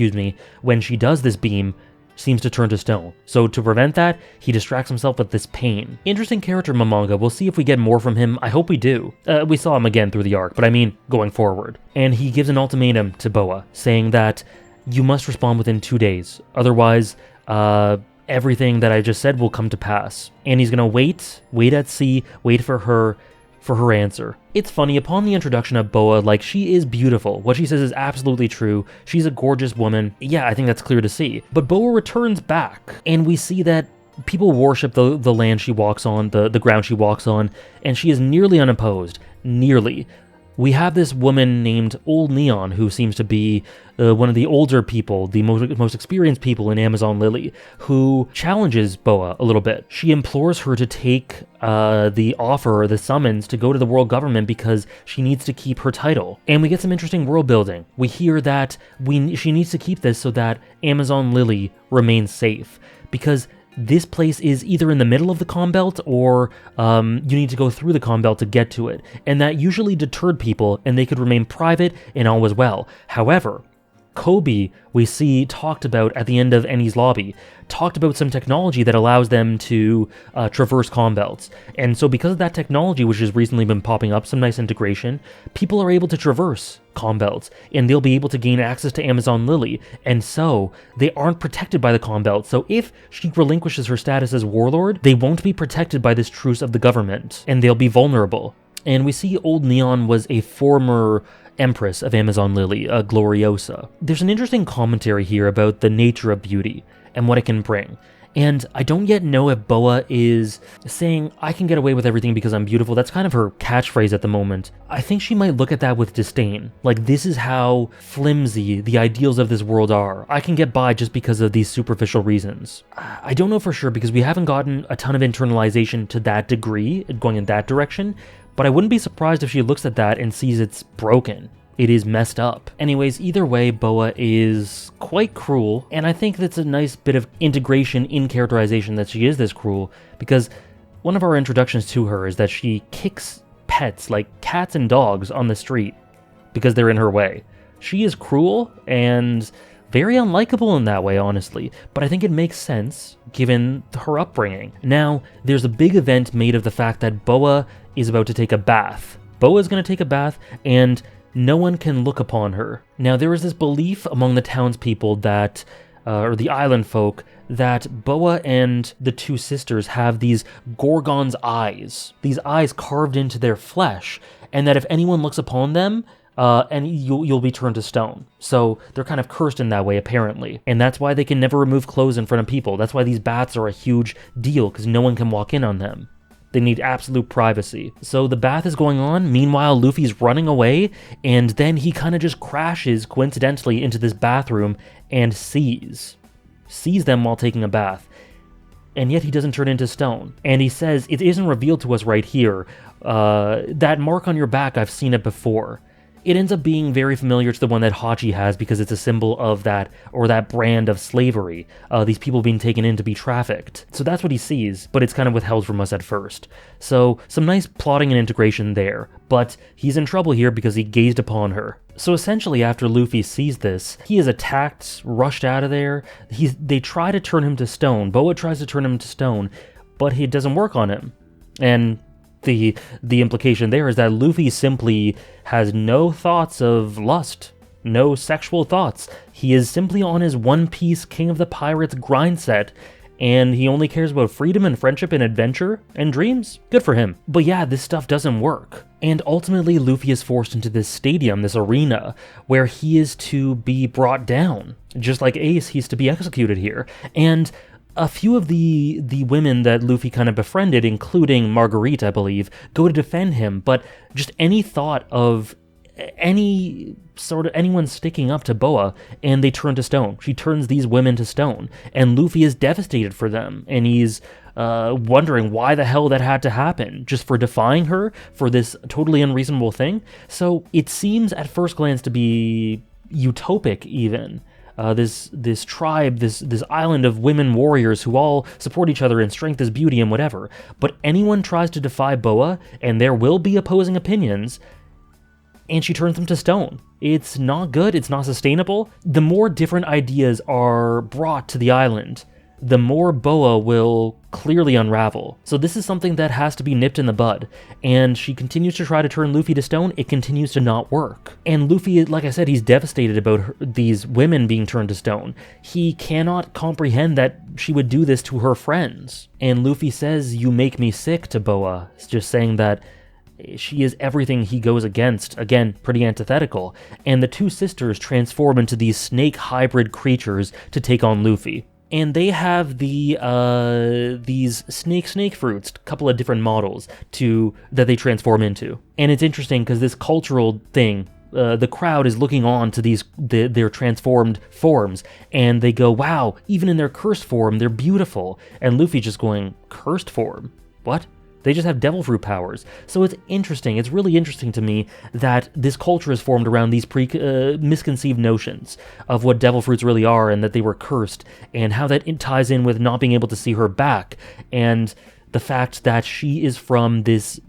when she does this beam, seems to turn to stone. So to prevent that, he distracts himself with this pain. Interesting character, Momonga. We'll see if we get more from him. I hope we do. We saw him again through the arc, but I mean going forward. And he gives an ultimatum to Boa, saying that you must respond within 2 days. Otherwise, everything that I just said will come to pass. And he's gonna wait at sea, wait for her answer. It's funny, upon the introduction of Boa, like, she is beautiful. What she says is absolutely true. She's a gorgeous woman. Yeah, I think that's clear to see. But Boa returns back, and we see that people worship the land she walks on, the ground she walks on, and she is nearly unopposed. Nearly. We have this woman named Old Neon, who seems to be one of the older people, the most experienced people in Amazon Lily, who challenges Boa a little bit. She implores her to take the offer, or the summons, to go to the world government because she needs to keep her title. And we get some interesting world building. We hear that she needs to keep this so that Amazon Lily remains safe, because this place is either in the middle of the Calm Belt or you need to go through the Calm Belt to get to it, and that usually deterred people and they could remain private and all was well. However, Kobe, we see talked about at the end of Ennie's lobby, talked about some technology that allows them to traverse Calm Belts. And so because of that technology, which has recently been popping up, some nice integration, people are able to traverse Calm Belts, and they'll be able to gain access to Amazon Lily, and so they aren't protected by the Calm Belt. So if she relinquishes her status as warlord, they won't be protected by this truce of the government, and they'll be vulnerable. And we see Old Neon was a former Empress of Amazon Lily, a Gloriosa. There's an interesting commentary here about the nature of beauty and what it can bring. And I don't yet know if Boa is saying, I can get away with everything because I'm beautiful. That's kind of her catchphrase at the moment. I think she might look at that with disdain. Like, this is how flimsy the ideals of this world are. I can get by just because of these superficial reasons. I don't know for sure because we haven't gotten a ton of internalization to that degree, going in that direction, but I wouldn't be surprised if she looks at that and sees it's broken. It is messed up. Anyways, either way, Boa is quite cruel, and I think that's a nice bit of integration in characterization that she is this cruel, because one of our introductions to her is that she kicks pets, like cats and dogs, on the street because they're in her way. She is cruel and very unlikable in that way, honestly, but I think it makes sense given her upbringing. Now, there's a big event made of the fact that Boa is about to take a bath. Boa is going to take a bath, and no one can look upon her. Now, there is this belief among the townspeople that, or the island folk, that Boa and the two sisters have these Gorgon's eyes, these eyes carved into their flesh, and that if anyone looks upon them, and you'll be turned to stone. So they're kind of cursed in that way, apparently. And that's why they can never remove clothes in front of people. That's why these baths are a huge deal, because no one can walk in on them. They need absolute privacy. So the bath is going on. Meanwhile, Luffy's running away, and then he kind of just crashes coincidentally into this bathroom and sees them while taking a bath. And yet he doesn't turn into stone. And he says, it isn't revealed to us right here. That mark on your back, I've seen it before. It ends up being very familiar to the one that Hachi has because it's a symbol of that, or that brand of slavery, these people being taken in to be trafficked. So that's what he sees, but it's kind of withheld from us at first. So some nice plotting and integration there, but he's in trouble here because he gazed upon her. So essentially, after Luffy sees this, he is attacked, rushed out of there. They try to turn him to stone. Boa tries to turn him to stone, but it doesn't work on him. And the implication there is that Luffy simply has no thoughts of lust, no sexual thoughts. He is simply on his One Piece King of the Pirates grind set, and he only cares about freedom and friendship and adventure and dreams. Good for him. But yeah, this stuff doesn't work. And ultimately, Luffy is forced into this stadium, this arena, where he is to be brought down. Just like Ace, he's to be executed here. And a few of the women that Luffy kind of befriended, including Marguerite, I believe, go to defend him, but just any thought of anyone sticking up to Boa, and they turn to stone. She turns these women to stone, and Luffy is devastated for them, and he's wondering why the hell that had to happen, just for defying her for this totally unreasonable thing. So it seems at first glance to be utopic even. This tribe, this island of women warriors who all support each other in strength as beauty and whatever. But anyone tries to defy Boa, and there will be opposing opinions, and she turns them to stone. It's not good, it's not sustainable. The more different ideas are brought to the island, the more Boa will clearly unravel. So this is something that has to be nipped in the bud, and she continues to try to turn Luffy to stone. It continues to not work. And Luffy, like I said, he's devastated about these women being turned to stone. He cannot comprehend that she would do this to her friends. And Luffy says, "You make me sick," to Boa. It's just saying that she is everything he goes against. Again, pretty antithetical. And the two sisters transform into these snake hybrid creatures to take on Luffy. And they have these snake fruits, a couple of different models that they transform into. And it's interesting because this cultural thing, the crowd is looking on to their transformed forms, and they go, "Wow, even in their cursed form, they're beautiful." And Luffy just going, "Cursed form? What?" They just have devil fruit powers. So it's interesting. It's really interesting to me that this culture is formed around these misconceived notions of what devil fruits really are, and that they were cursed, and how that ties in with not being able to see her back, and the fact that she is from this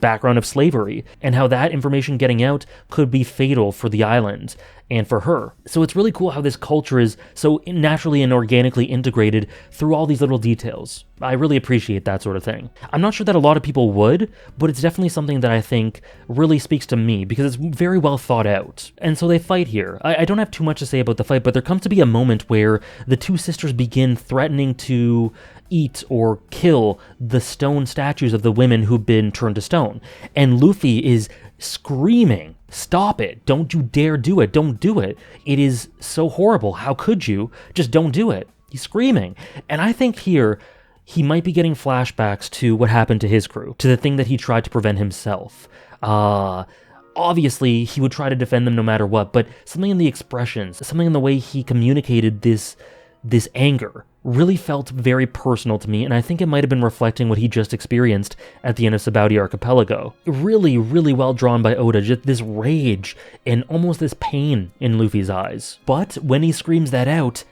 background of slavery, and how that information getting out could be fatal for the island and for her. So it's really cool how this culture is so naturally and organically integrated through all these little details. I really appreciate that sort of thing. I'm not sure that a lot of people would, but it's definitely something that I think really speaks to me, because it's very well thought out. And so they fight here. I don't have too much to say about the fight, but there comes to be a moment where the two sisters begin threatening to eat or kill the stone statues of the women who've been turned to stone. And Luffy is screaming, "Stop it. Don't you dare do it. Don't do it. It is so horrible. How could you? Just don't do it." He's screaming. And I think here he might be getting flashbacks to what happened to his crew, to the thing that he tried to prevent himself. Obviously, he would try to defend them no matter what, but something in the expressions, something in the way he communicated this anger really felt very personal to me, and I think it might have been reflecting what he just experienced at the end of Sabaody Archipelago. Really, really well drawn by Oda, just this rage and almost this pain in Luffy's eyes. But when he screams that out,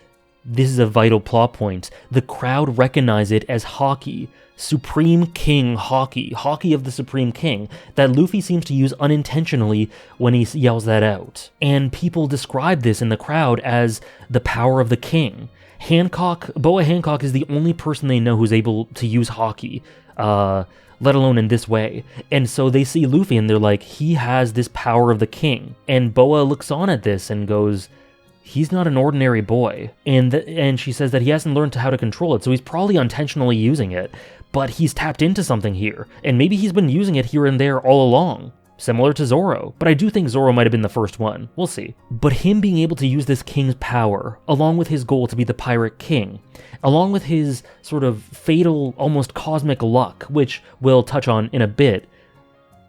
this is a vital plot point. The crowd recognize it as Haki, Supreme King Haki, Haki of the Supreme King, that Luffy seems to use unintentionally when he yells that out. And people describe this in the crowd as the power of the king. Boa Hancock is the only person they know who's able to use Haki, let alone in this way. And so they see Luffy and they're like, he has this power of the king. And Boa looks on at this and goes, he's not an ordinary boy. And she says that he hasn't learned how to control it, so he's probably unintentionally using it, but he's tapped into something here. And maybe he's been using it here and there all along. Similar to Zoro, but I do think Zoro might have been the first one. We'll see. But him being able to use this king's power, along with his goal to be the pirate king, along with his sort of fatal, almost cosmic luck, which we'll touch on in a bit,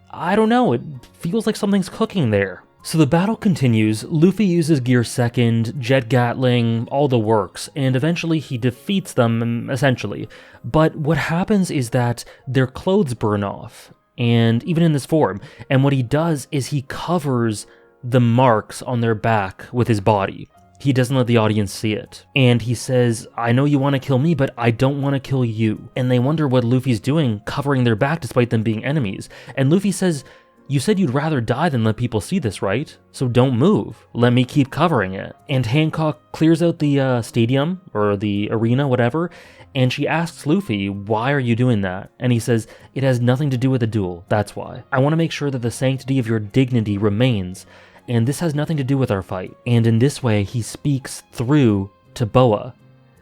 I don't know, it feels like something's cooking there. So the battle continues. Luffy uses Gear Second, Jet Gatling, all the works, and eventually he defeats them, essentially. But what happens is that their clothes burn off, and even in this form, and what he does is he covers the marks on their back with his body. He doesn't let the audience see it. And he says, I know you want to kill me, but I don't want to kill you. And they wonder what Luffy's doing, covering their back despite them being enemies. And Luffy says, you said you'd rather die than let people see this, right? So don't move. Let me keep covering it. And Hancock clears out the stadium, or the arena, whatever, and she asks Luffy, why are you doing that? And he says, it has nothing to do with the duel, that's why. I want to make sure that the sanctity of your dignity remains, and this has nothing to do with our fight. And in this way, he speaks through to Boa,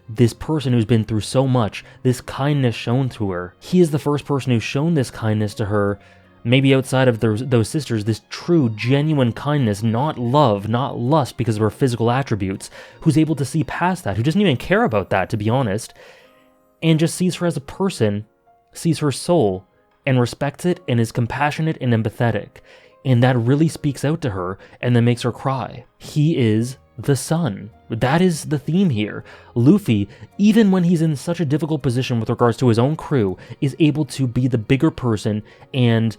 this person who's been through so much, this kindness shown to her. He is the first person who's shown this kindness to her, maybe outside of those sisters, this true, genuine kindness, not love, not lust because of her physical attributes, who's able to see past that, who doesn't even care about that, to be honest, and just sees her as a person, sees her soul, and respects it, and is compassionate and empathetic. And that really speaks out to her, and then makes her cry. He is the sun. That is the theme here. Luffy, even when he's in such a difficult position with regards to his own crew, is able to be the bigger person and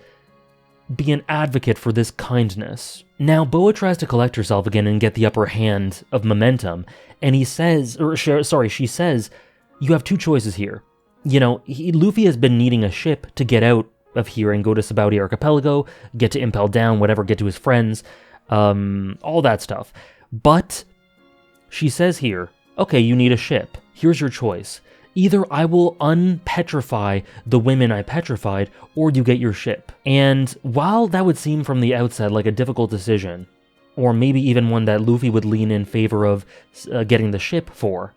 be an advocate for this kindness. Now, Boa tries to collect herself again and get the upper hand of momentum, and she says, you have two choices here. Luffy has been needing a ship to get out of here and go to Sabaody Archipelago, get to Impel Down, whatever, get to his friends, all that stuff. But she says here, okay, you need a ship. Here's your choice. Either I will unpetrify the women I petrified, or you get your ship. And while that would seem from the outset like a difficult decision, or maybe even one that Luffy would lean in favor of getting the ship for,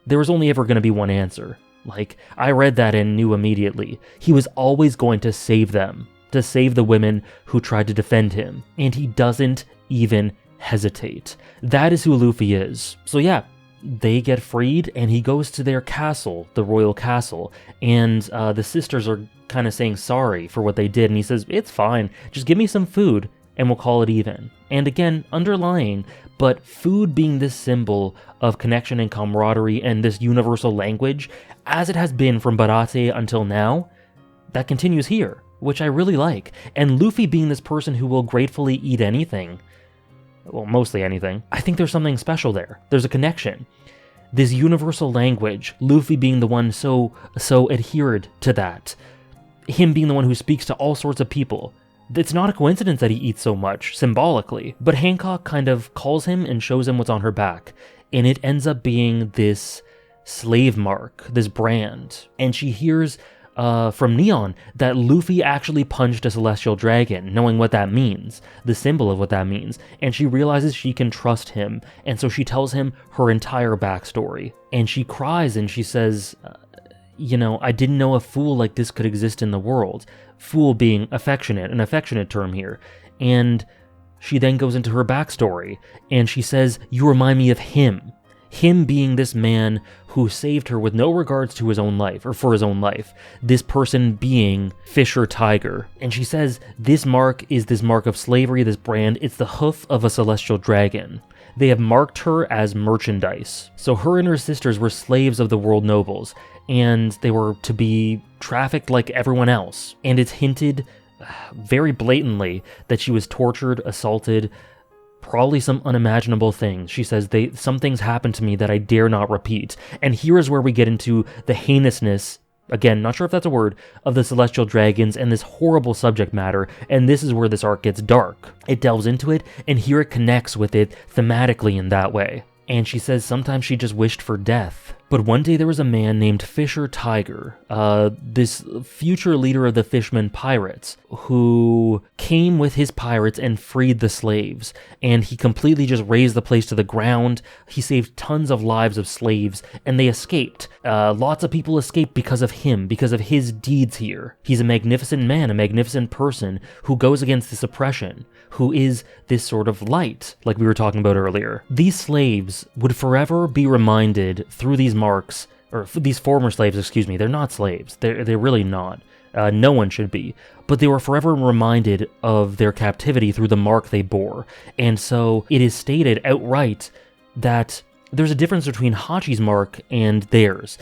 there was only ever going to be one answer. Like, I read that and knew immediately. He was always going to save them, to save the women who tried to defend him. And he doesn't even hesitate. That is who Luffy is. So yeah, they get freed, and he goes to their castle, the royal castle, and the sisters are kind of saying sorry for what they did, and he says, it's fine, just give me some food, and we'll call it even. And again, underlying, but food being this symbol of connection and camaraderie and this universal language, as it has been from Baratie until now, that continues here, which I really like. And Luffy being this person who will gratefully eat anything, well, mostly anything, I think there's something special there. There's a connection. This universal language, Luffy being the one so adhered to that, him being the one who speaks to all sorts of people. It's not a coincidence that he eats so much, symbolically, but Hancock kind of calls him and shows him what's on her back, and it ends up being this slave mark, this brand, and she hears from Neon that Luffy actually punched a celestial dragon, knowing what that means, the symbol of what that means, and she realizes she can trust him, and so she tells him her entire backstory, and she cries and she says, I didn't know a fool like this could exist in the world. Fool being affectionate, an affectionate term here. And she then goes into her backstory, and she says, you remind me of him. Him being this man who saved her with no regards to his own life, or for his own life. This person being Fisher Tiger. And she says, this mark is this mark of slavery, this brand, it's the hoof of a celestial dragon. They have marked her as merchandise. So her and her sisters were slaves of the world nobles, and they were to be trafficked like everyone else. And it's hinted very blatantly that she was tortured, assaulted, probably some unimaginable things. She says, some things happened to me that I dare not repeat. And here is where we get into the heinousness, again, not sure if that's a word, of the celestial dragons and this horrible subject matter, and this is where this arc gets dark. It delves into it, and here it connects with it thematically in that way. And she says sometimes she just wished for death. But one day there was a man named Fisher Tiger, this future leader of the Fishman pirates, who came with his pirates and freed the slaves. And he completely just razed the place to the ground. He saved tons of lives of slaves, and they escaped. Lots of people escaped because of him, because of his deeds here. He's a magnificent man, a magnificent person who goes against this oppression, who is this sort of light, like we were talking about earlier. These slaves would forever be reminded through these marks, or these former slaves, excuse me, they're not slaves. They're really not. No one should be. But they were forever reminded of their captivity through the mark they bore. And so it is stated outright that there's a difference between Hachi's mark and theirs.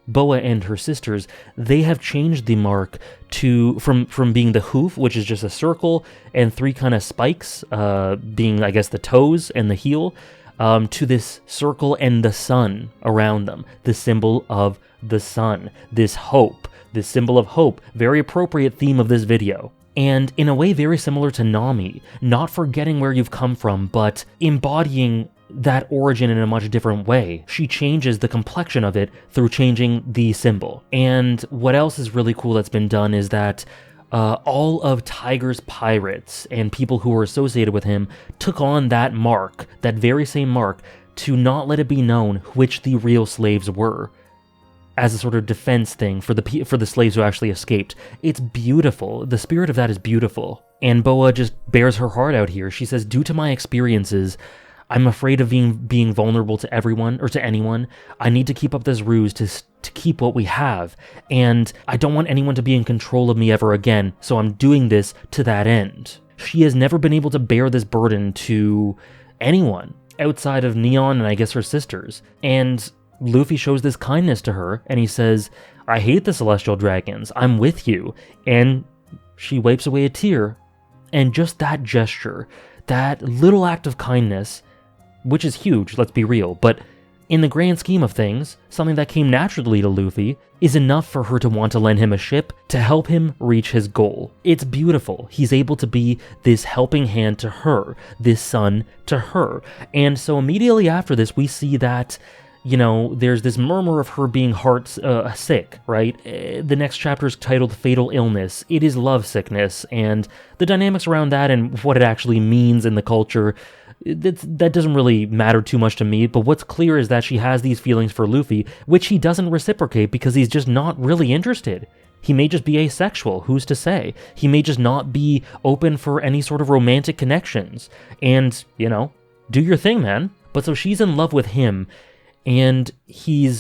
Boa and her sisters, they have changed the mark from being the hoof, which is just a circle, and three kind of spikes, being, I guess, the toes and the heel, to this circle and the sun around them, the symbol of the sun, this hope, this symbol of hope, very appropriate theme of this video. And in a way very similar to Nami, not forgetting where you've come from, but embodying that origin in a much different way. She changes the complexion of it through changing the symbol. And what else is really cool that's been done is that all of Tiger's pirates and people who were associated with him took on that mark, that very same mark, to not let it be known which the real slaves were, as a sort of defense thing for the slaves who actually escaped. It's beautiful. The spirit of that is beautiful. And Boa just bears her heart out here. She says, due to my experiences, I'm afraid of being vulnerable to everyone or to anyone. I need to keep up this ruse to keep what we have, and I don't want anyone to be in control of me ever again, so I'm doing this to that end. She has never been able to bear this burden to anyone outside of Neon and I guess her sisters. And Luffy shows this kindness to her, and he says, I hate the celestial dragons, I'm with you. And she wipes away a tear, and just that gesture, that little act of kindness, which is huge, let's be real, but in the grand scheme of things, something that came naturally to Luffy, is enough for her to want to lend him a ship to help him reach his goal. It's beautiful. He's able to be this helping hand to her, this son to her. And so immediately after this, we see that, you know, there's this murmur of her being sick, right? The next chapter is titled Fatal Illness. It is love sickness, and the dynamics around that and what it actually means in the culture, that doesn't really matter too much to me, but what's clear is that she has these feelings for Luffy, which he doesn't reciprocate because he's just not really interested. He may just be asexual, who's to say? He may just not be open for any sort of romantic connections. And, you know, do your thing, man. But so she's in love with him, and he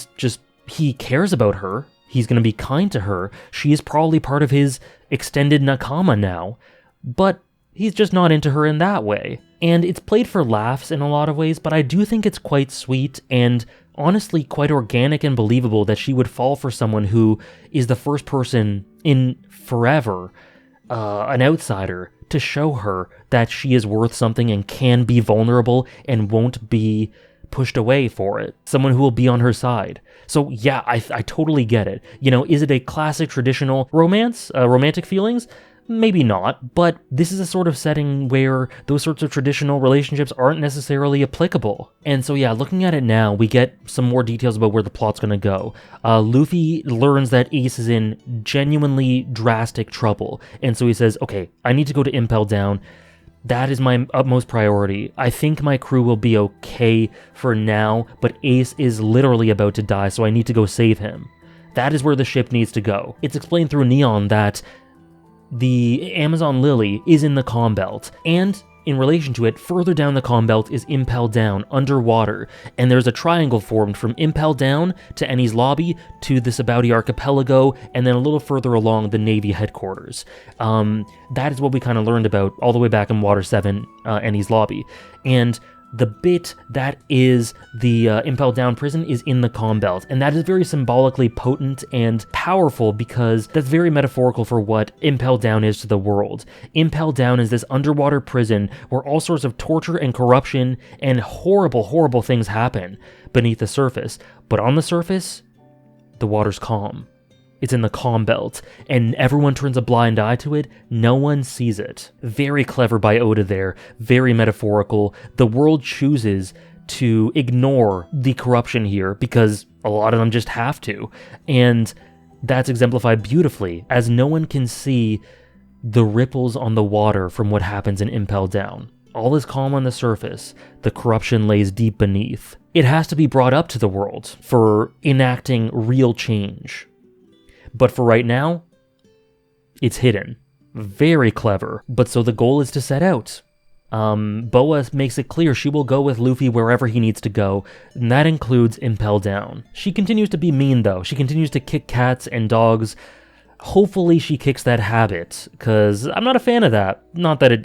cares about her. He's going to be kind to her. She is probably part of his extended nakama now, but he's just not into her in that way. And it's played for laughs in a lot of ways, but I do think it's quite sweet and honestly quite organic and believable that she would fall for someone who is the first person in forever, an outsider, to show her that she is worth something and can be vulnerable and won't be pushed away for it. Someone who will be on her side. So yeah, I totally get it. You know, is it a classic traditional romance, romantic feelings? Maybe not, but this is a sort of setting where those sorts of traditional relationships aren't necessarily applicable. And so yeah, looking at it now, we get some more details about where the plot's gonna go. Luffy learns that Ace is in genuinely drastic trouble, and so he says, okay, I need to go to Impel Down. That is my utmost priority. I think my crew will be okay for now, but Ace is literally about to die, so I need to go save him. That is where the ship needs to go. It's explained through Neon that the Amazon Lily is in the Calm Belt, and in relation to it, further down the Calm Belt is Impel Down, underwater, and there's a triangle formed from Impel Down to Enies Lobby to the Sabaudi Archipelago, and then a little further along the Navy headquarters. That is what we kind of learned about all the way back in Water 7, Enies Lobby. And the bit that is the Impel Down prison is in the Calm Belt, and that is very symbolically potent and powerful because that's very metaphorical for what Impel Down is to the world. Impel Down is this underwater prison where all sorts of torture and corruption and horrible, horrible things happen beneath the surface. But on the surface, the water's calm. It's in the Calm Belt, and everyone turns a blind eye to it. No one sees it. Very clever by Oda there, very metaphorical. The world chooses to ignore the corruption here because a lot of them just have to. And that's exemplified beautifully, as no one can see the ripples on the water from what happens in Impel Down. All is calm on the surface. The corruption lays deep beneath. It has to be brought up to the world for enacting real change. But for right now, it's hidden. Very clever. But so the goal is to set out. Boa makes it clear she will go with Luffy wherever he needs to go, and that includes Impel Down. She continues to be mean though. She continues to kick cats and dogs. Hopefully she kicks that habit, because I'm not a fan of that. Not that it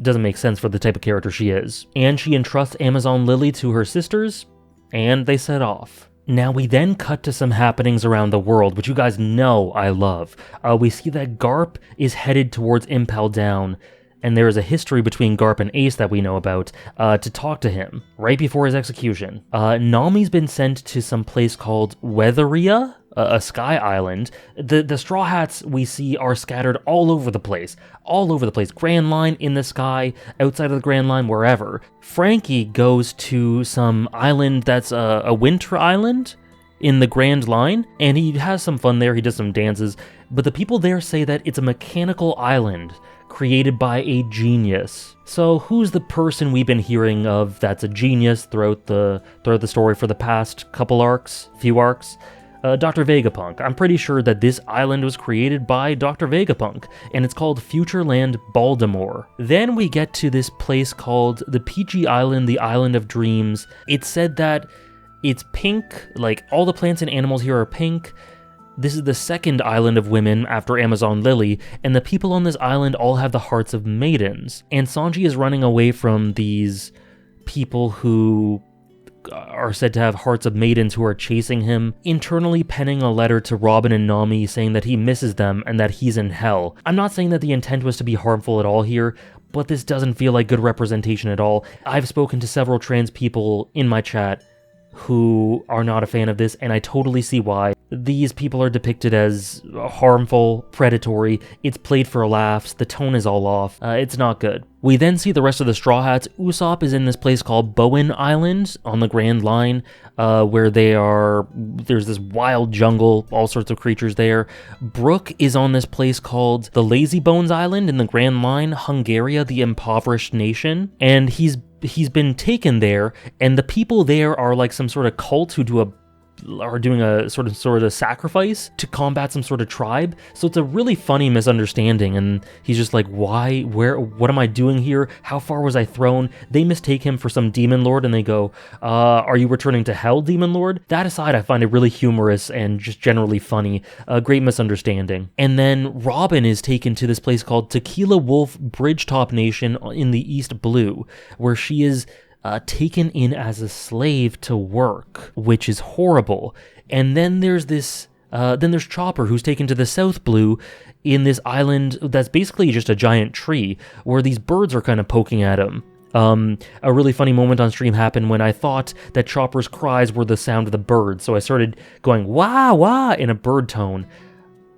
doesn't make sense for the type of character she is. And she entrusts Amazon Lily to her sisters, and they set off. Now we then cut to some happenings around the world, which you guys know I love. We see that Garp is headed towards Impel Down, and there is a history between Garp and Ace that we know about, to talk to him, right before his execution. Nami's been sent to some place called Weatheria, a sky island. The Straw Hats we see are scattered all over the place. Grand Line, in the sky, outside of the Grand Line, wherever. Frankie goes to some island that's a winter island in the Grand Line, and he has some fun there. He does some dances, but the people there say that it's a mechanical island created by a genius. So who's the person we've been hearing of that's a genius throughout the story for the past few arcs? Dr. Vegapunk. I'm pretty sure that this island was created by Dr. Vegapunk, and it's called Futureland Baltimore. Then we get to this place called the Peachy Island, the Island of Dreams. It's said that it's pink, like all the plants and animals here are pink. This is the second island of women after Amazon Lily, and the people on this island all have the hearts of maidens. And Sanji is running away from these people who are said to have hearts of maidens who are chasing him, internally penning a letter to Robin and Nami saying that he misses them and that he's in hell. I'm not saying that the intent was to be harmful at all here, but this doesn't feel like good representation at all. I've spoken to several trans people in my chat who are not a fan of this, and I totally see why. These people are depicted as harmful, predatory, it's played for laughs, the tone is all off, it's not good. We then see the rest of the Straw Hats. Usopp is in this place called Bowen Island on the Grand Line, where there's this wild jungle, all sorts of creatures there. Brook is on this place called the Lazy Bones Island in the Grand Line, Hungaria, the impoverished nation, and he's been taken there, and the people there are like some sort of cult who are doing a sort of sacrifice to combat some sort of tribe. So it's a really funny misunderstanding, and he's just like, why, where, what am I doing here? How far was I thrown? They mistake him for some demon lord, and they go, are you returning to hell, demon lord? That aside, I find it really humorous and just generally funny. A great misunderstanding. And then Robin is taken to this place called Tequila Wolf Bridgetop Nation in the East Blue, where she is taken in as a slave to work, which is horrible. And then there's there's Chopper, who's taken to the South Blue in this island that's basically just a giant tree, where these birds are kind of poking at him. A really funny moment on stream happened when I thought that Chopper's cries were the sound of the birds, so I started going wah wah in a bird tone.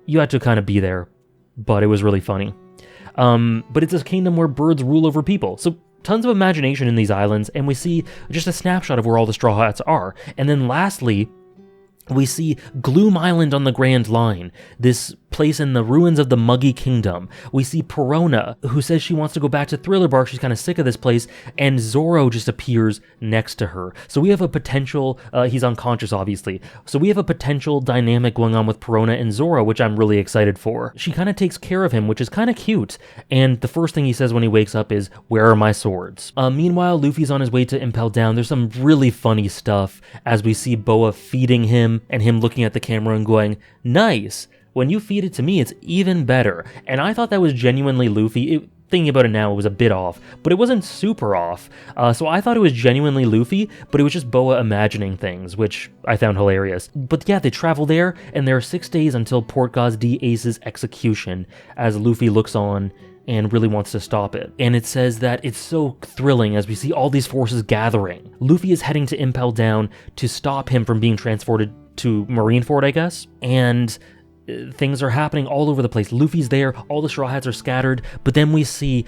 You had to kind of be there, but it was really funny. But it's a kingdom where birds rule over people, so tons of imagination in these islands, and we see just a snapshot of where all the Straw Hats are. And then lastly, we see Gloom Island on the Grand Line, this place in the ruins of the Muggy Kingdom. We see Perona, who says she wants to go back to Thriller Bark, she's kind of sick of this place, and Zoro just appears next to her. So we have a potential, he's unconscious obviously, so we have a potential dynamic going on with Perona and Zoro, which I'm really excited for. She kind of takes care of him, which is kind of cute, and the first thing he says when he wakes up is, "Where are my swords?" Meanwhile, Luffy's on his way to Impel Down. There's some really funny stuff as we see Boa feeding him, and him looking at the camera and going, "Nice! When you feed it to me, it's even better." And I thought that was genuinely Luffy. Thinking about it now, it was a bit off, but it wasn't super off. So I thought it was genuinely Luffy, but it was just Boa imagining things, which I found hilarious. But yeah, they travel there, and there are 6 days until Port Gaz D Ace's execution, as Luffy looks on and really wants to stop it. And it says that it's so thrilling as we see all these forces gathering. Luffy is heading to Impel Down to stop him from being transported to Marineford, I guess, and things are happening all over the place. Luffy's there, all the Straw Hats are scattered, but then we see,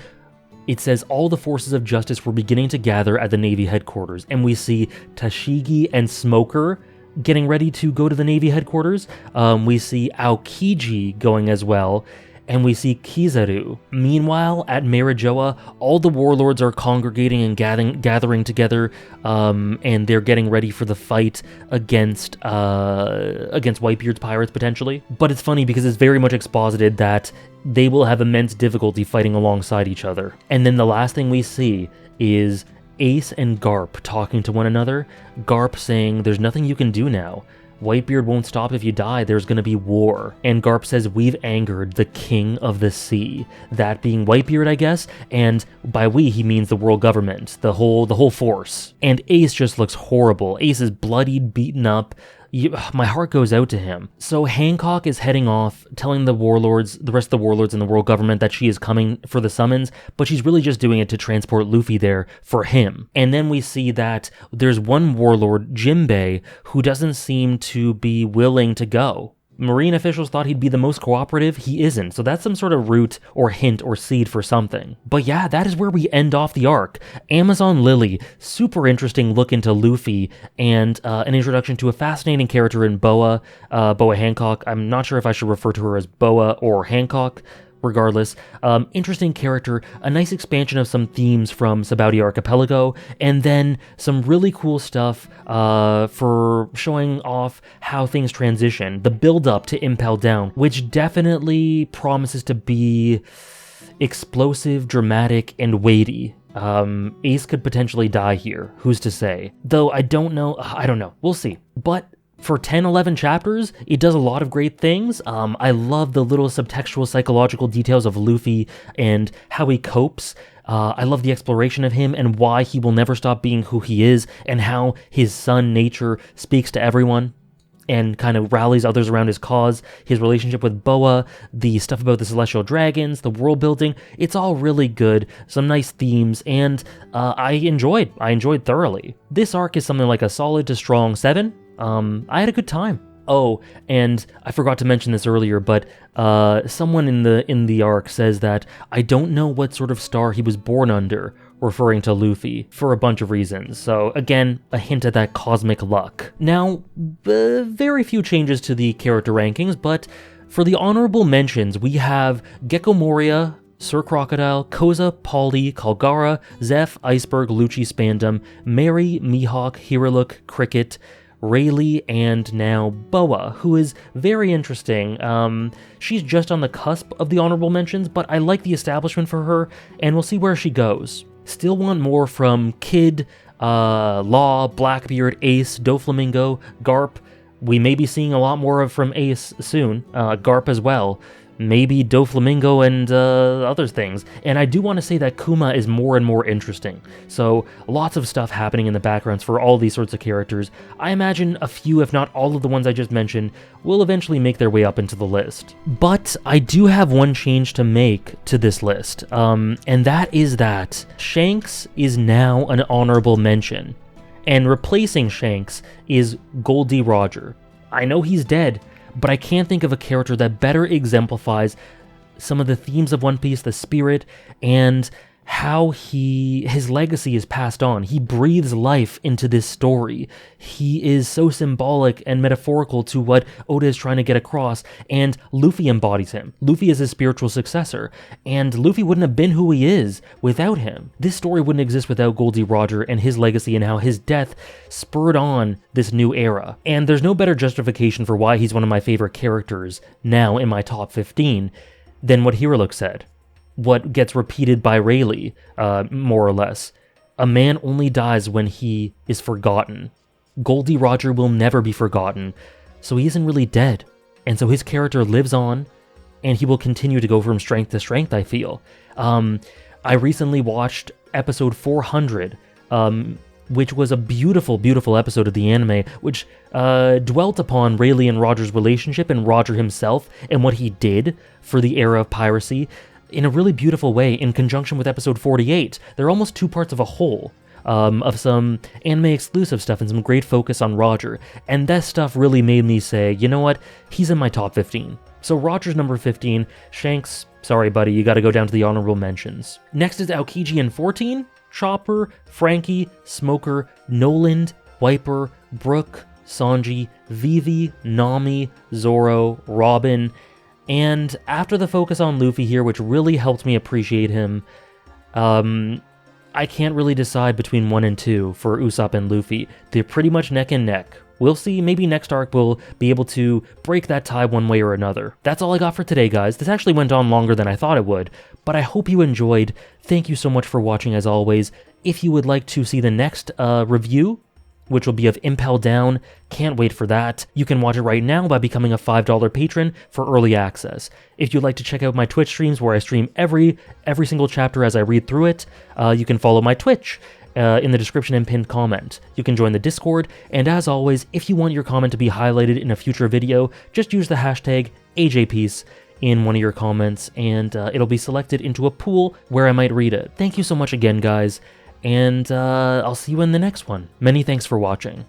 it says all the forces of justice were beginning to gather at the Navy headquarters, and we see Tashigi and Smoker getting ready to go to the Navy headquarters. We see Aokiji going as well, and we see Kizaru. Meanwhile, at Marijoa, all the warlords are congregating and gathering together, and they're getting ready for the fight against Whitebeard's pirates, potentially. But it's funny because it's very much exposited that they will have immense difficulty fighting alongside each other. And then the last thing we see is Ace and Garp talking to one another. Garp saying, "There's nothing you can do now. Whitebeard won't stop if you die, there's gonna be war." And Garp says, "We've angered the king of the sea." That being Whitebeard, I guess, and by we, he means the world government, the whole force. And Ace just looks horrible. Ace is bloodied, beaten up. My heart goes out to him. So Hancock is heading off, telling the rest of the warlords in the world government that she is coming for the summons, but she's really just doing it to transport Luffy there for him. And then we see that there's one warlord, Jimbei, who doesn't seem to be willing to go. Marine officials thought he'd be the most cooperative. He isn't, so that's some sort of root or hint or seed for something. But yeah, that is where we end off the arc. Amazon Lily, super interesting look into Luffy, and an introduction to a fascinating character in Boa Hancock. I'm not sure if I should refer to her as Boa or Hancock. Regardless, interesting character, a nice expansion of some themes from Sabaody Archipelago, and then some really cool stuff for showing off how things transition, the build-up to Impel Down, which definitely promises to be explosive, dramatic, and weighty. Ace could potentially die here, who's to say? Though I don't know, we'll see. But For 10, 11 chapters, it does a lot of great things. I love the little subtextual psychological details of Luffy and how he copes. I love the exploration of him and why he will never stop being who he is, and how his son, Nature, speaks to everyone and kind of rallies others around his cause. His relationship with Boa, the stuff about the celestial dragons, the world building, it's all really good. Some nice themes, and I enjoyed thoroughly. This arc is something like a solid to strong 7. I had a good time. Oh, and I forgot to mention this earlier, but someone in the arc says that I don't know what sort of star he was born under, referring to Luffy, for a bunch of reasons. So again, a hint at that cosmic luck. Now, very few changes to the character rankings, but for the honorable mentions, we have Gecko Moria, Sir Crocodile, Koza, Polly, Kalgara, Zeph, Iceberg, Lucci, Spandam, Mary, Mihawk, Hiraluk, Cricket, Rayleigh, and now Boa, who is very interesting. She's just on the cusp of the honorable mentions, but I like the establishment for her, and we'll see where she goes. Still want more from Kid, Law, Blackbeard, Ace, Doflamingo, Garp. We may be seeing a lot more from Ace soon, Garp as well. Maybe Doflamingo and other things. And I do want to say that Kuma is more and more interesting. So lots of stuff happening in the backgrounds for all these sorts of characters. I imagine a few, if not all of the ones I just mentioned, will eventually make their way up into the list. But I do have one change to make to this list, and that is that Shanks is now an honorable mention. And replacing Shanks is Goldie Roger. I know he's dead, but I can't think of a character that better exemplifies some of the themes of One Piece, the spirit, and how his legacy is passed on. He breathes life into this story. He is so symbolic and metaphorical to what Oda is trying to get across, and Luffy embodies him. Luffy is his spiritual successor, and Luffy wouldn't have been who he is without him. This story wouldn't exist without Goldie Roger and his legacy, and how his death spurred on this new era. And there's no better justification for why he's one of my favorite characters now in my top 15 than what Hiraluk said. What gets repeated by Rayleigh, more or less. A man only dies when he is forgotten. Goldie Roger will never be forgotten, so he isn't really dead. And so his character lives on, and he will continue to go from strength to strength, I feel. I recently watched episode 400, which was a beautiful, beautiful episode of the anime, which dwelt upon Rayleigh and Roger's relationship and Roger himself and what he did for the era of piracy, in a really beautiful way, in conjunction with episode 48. They're almost two parts of a whole, of some anime-exclusive stuff and some great focus on Roger. And that stuff really made me say, you know what, he's in my top 15. So Roger's number 15, Shanks, sorry buddy, you gotta go down to the honorable mentions. Next is Aokiji in 14, Chopper, Frankie, Smoker, Noland, Wiper, Brooke, Sanji, Vivi, Nami, Zoro, Robin. And after the focus on Luffy here, which really helped me appreciate him, I can't really decide between 1 and 2 for Usopp and Luffy. They're pretty much neck and neck. We'll see, maybe next arc we'll be able to break that tie one way or another. That's all I got for today, guys. This actually went on longer than I thought it would, but I hope you enjoyed. Thank you so much for watching as always. If you would like to see the next review, which will be of Impel Down, can't wait for that. You can watch it right now by becoming a $5 patron for early access. If you'd like to check out my Twitch streams where I stream every single chapter as I read through it, you can follow my Twitch in the description and pinned comment. You can join the Discord, and as always, if you want your comment to be highlighted in a future video, just use the hashtag AJPiece in one of your comments, and it'll be selected into a pool where I might read it. Thank you so much again, guys, and I'll see you in the next one. Many thanks for watching.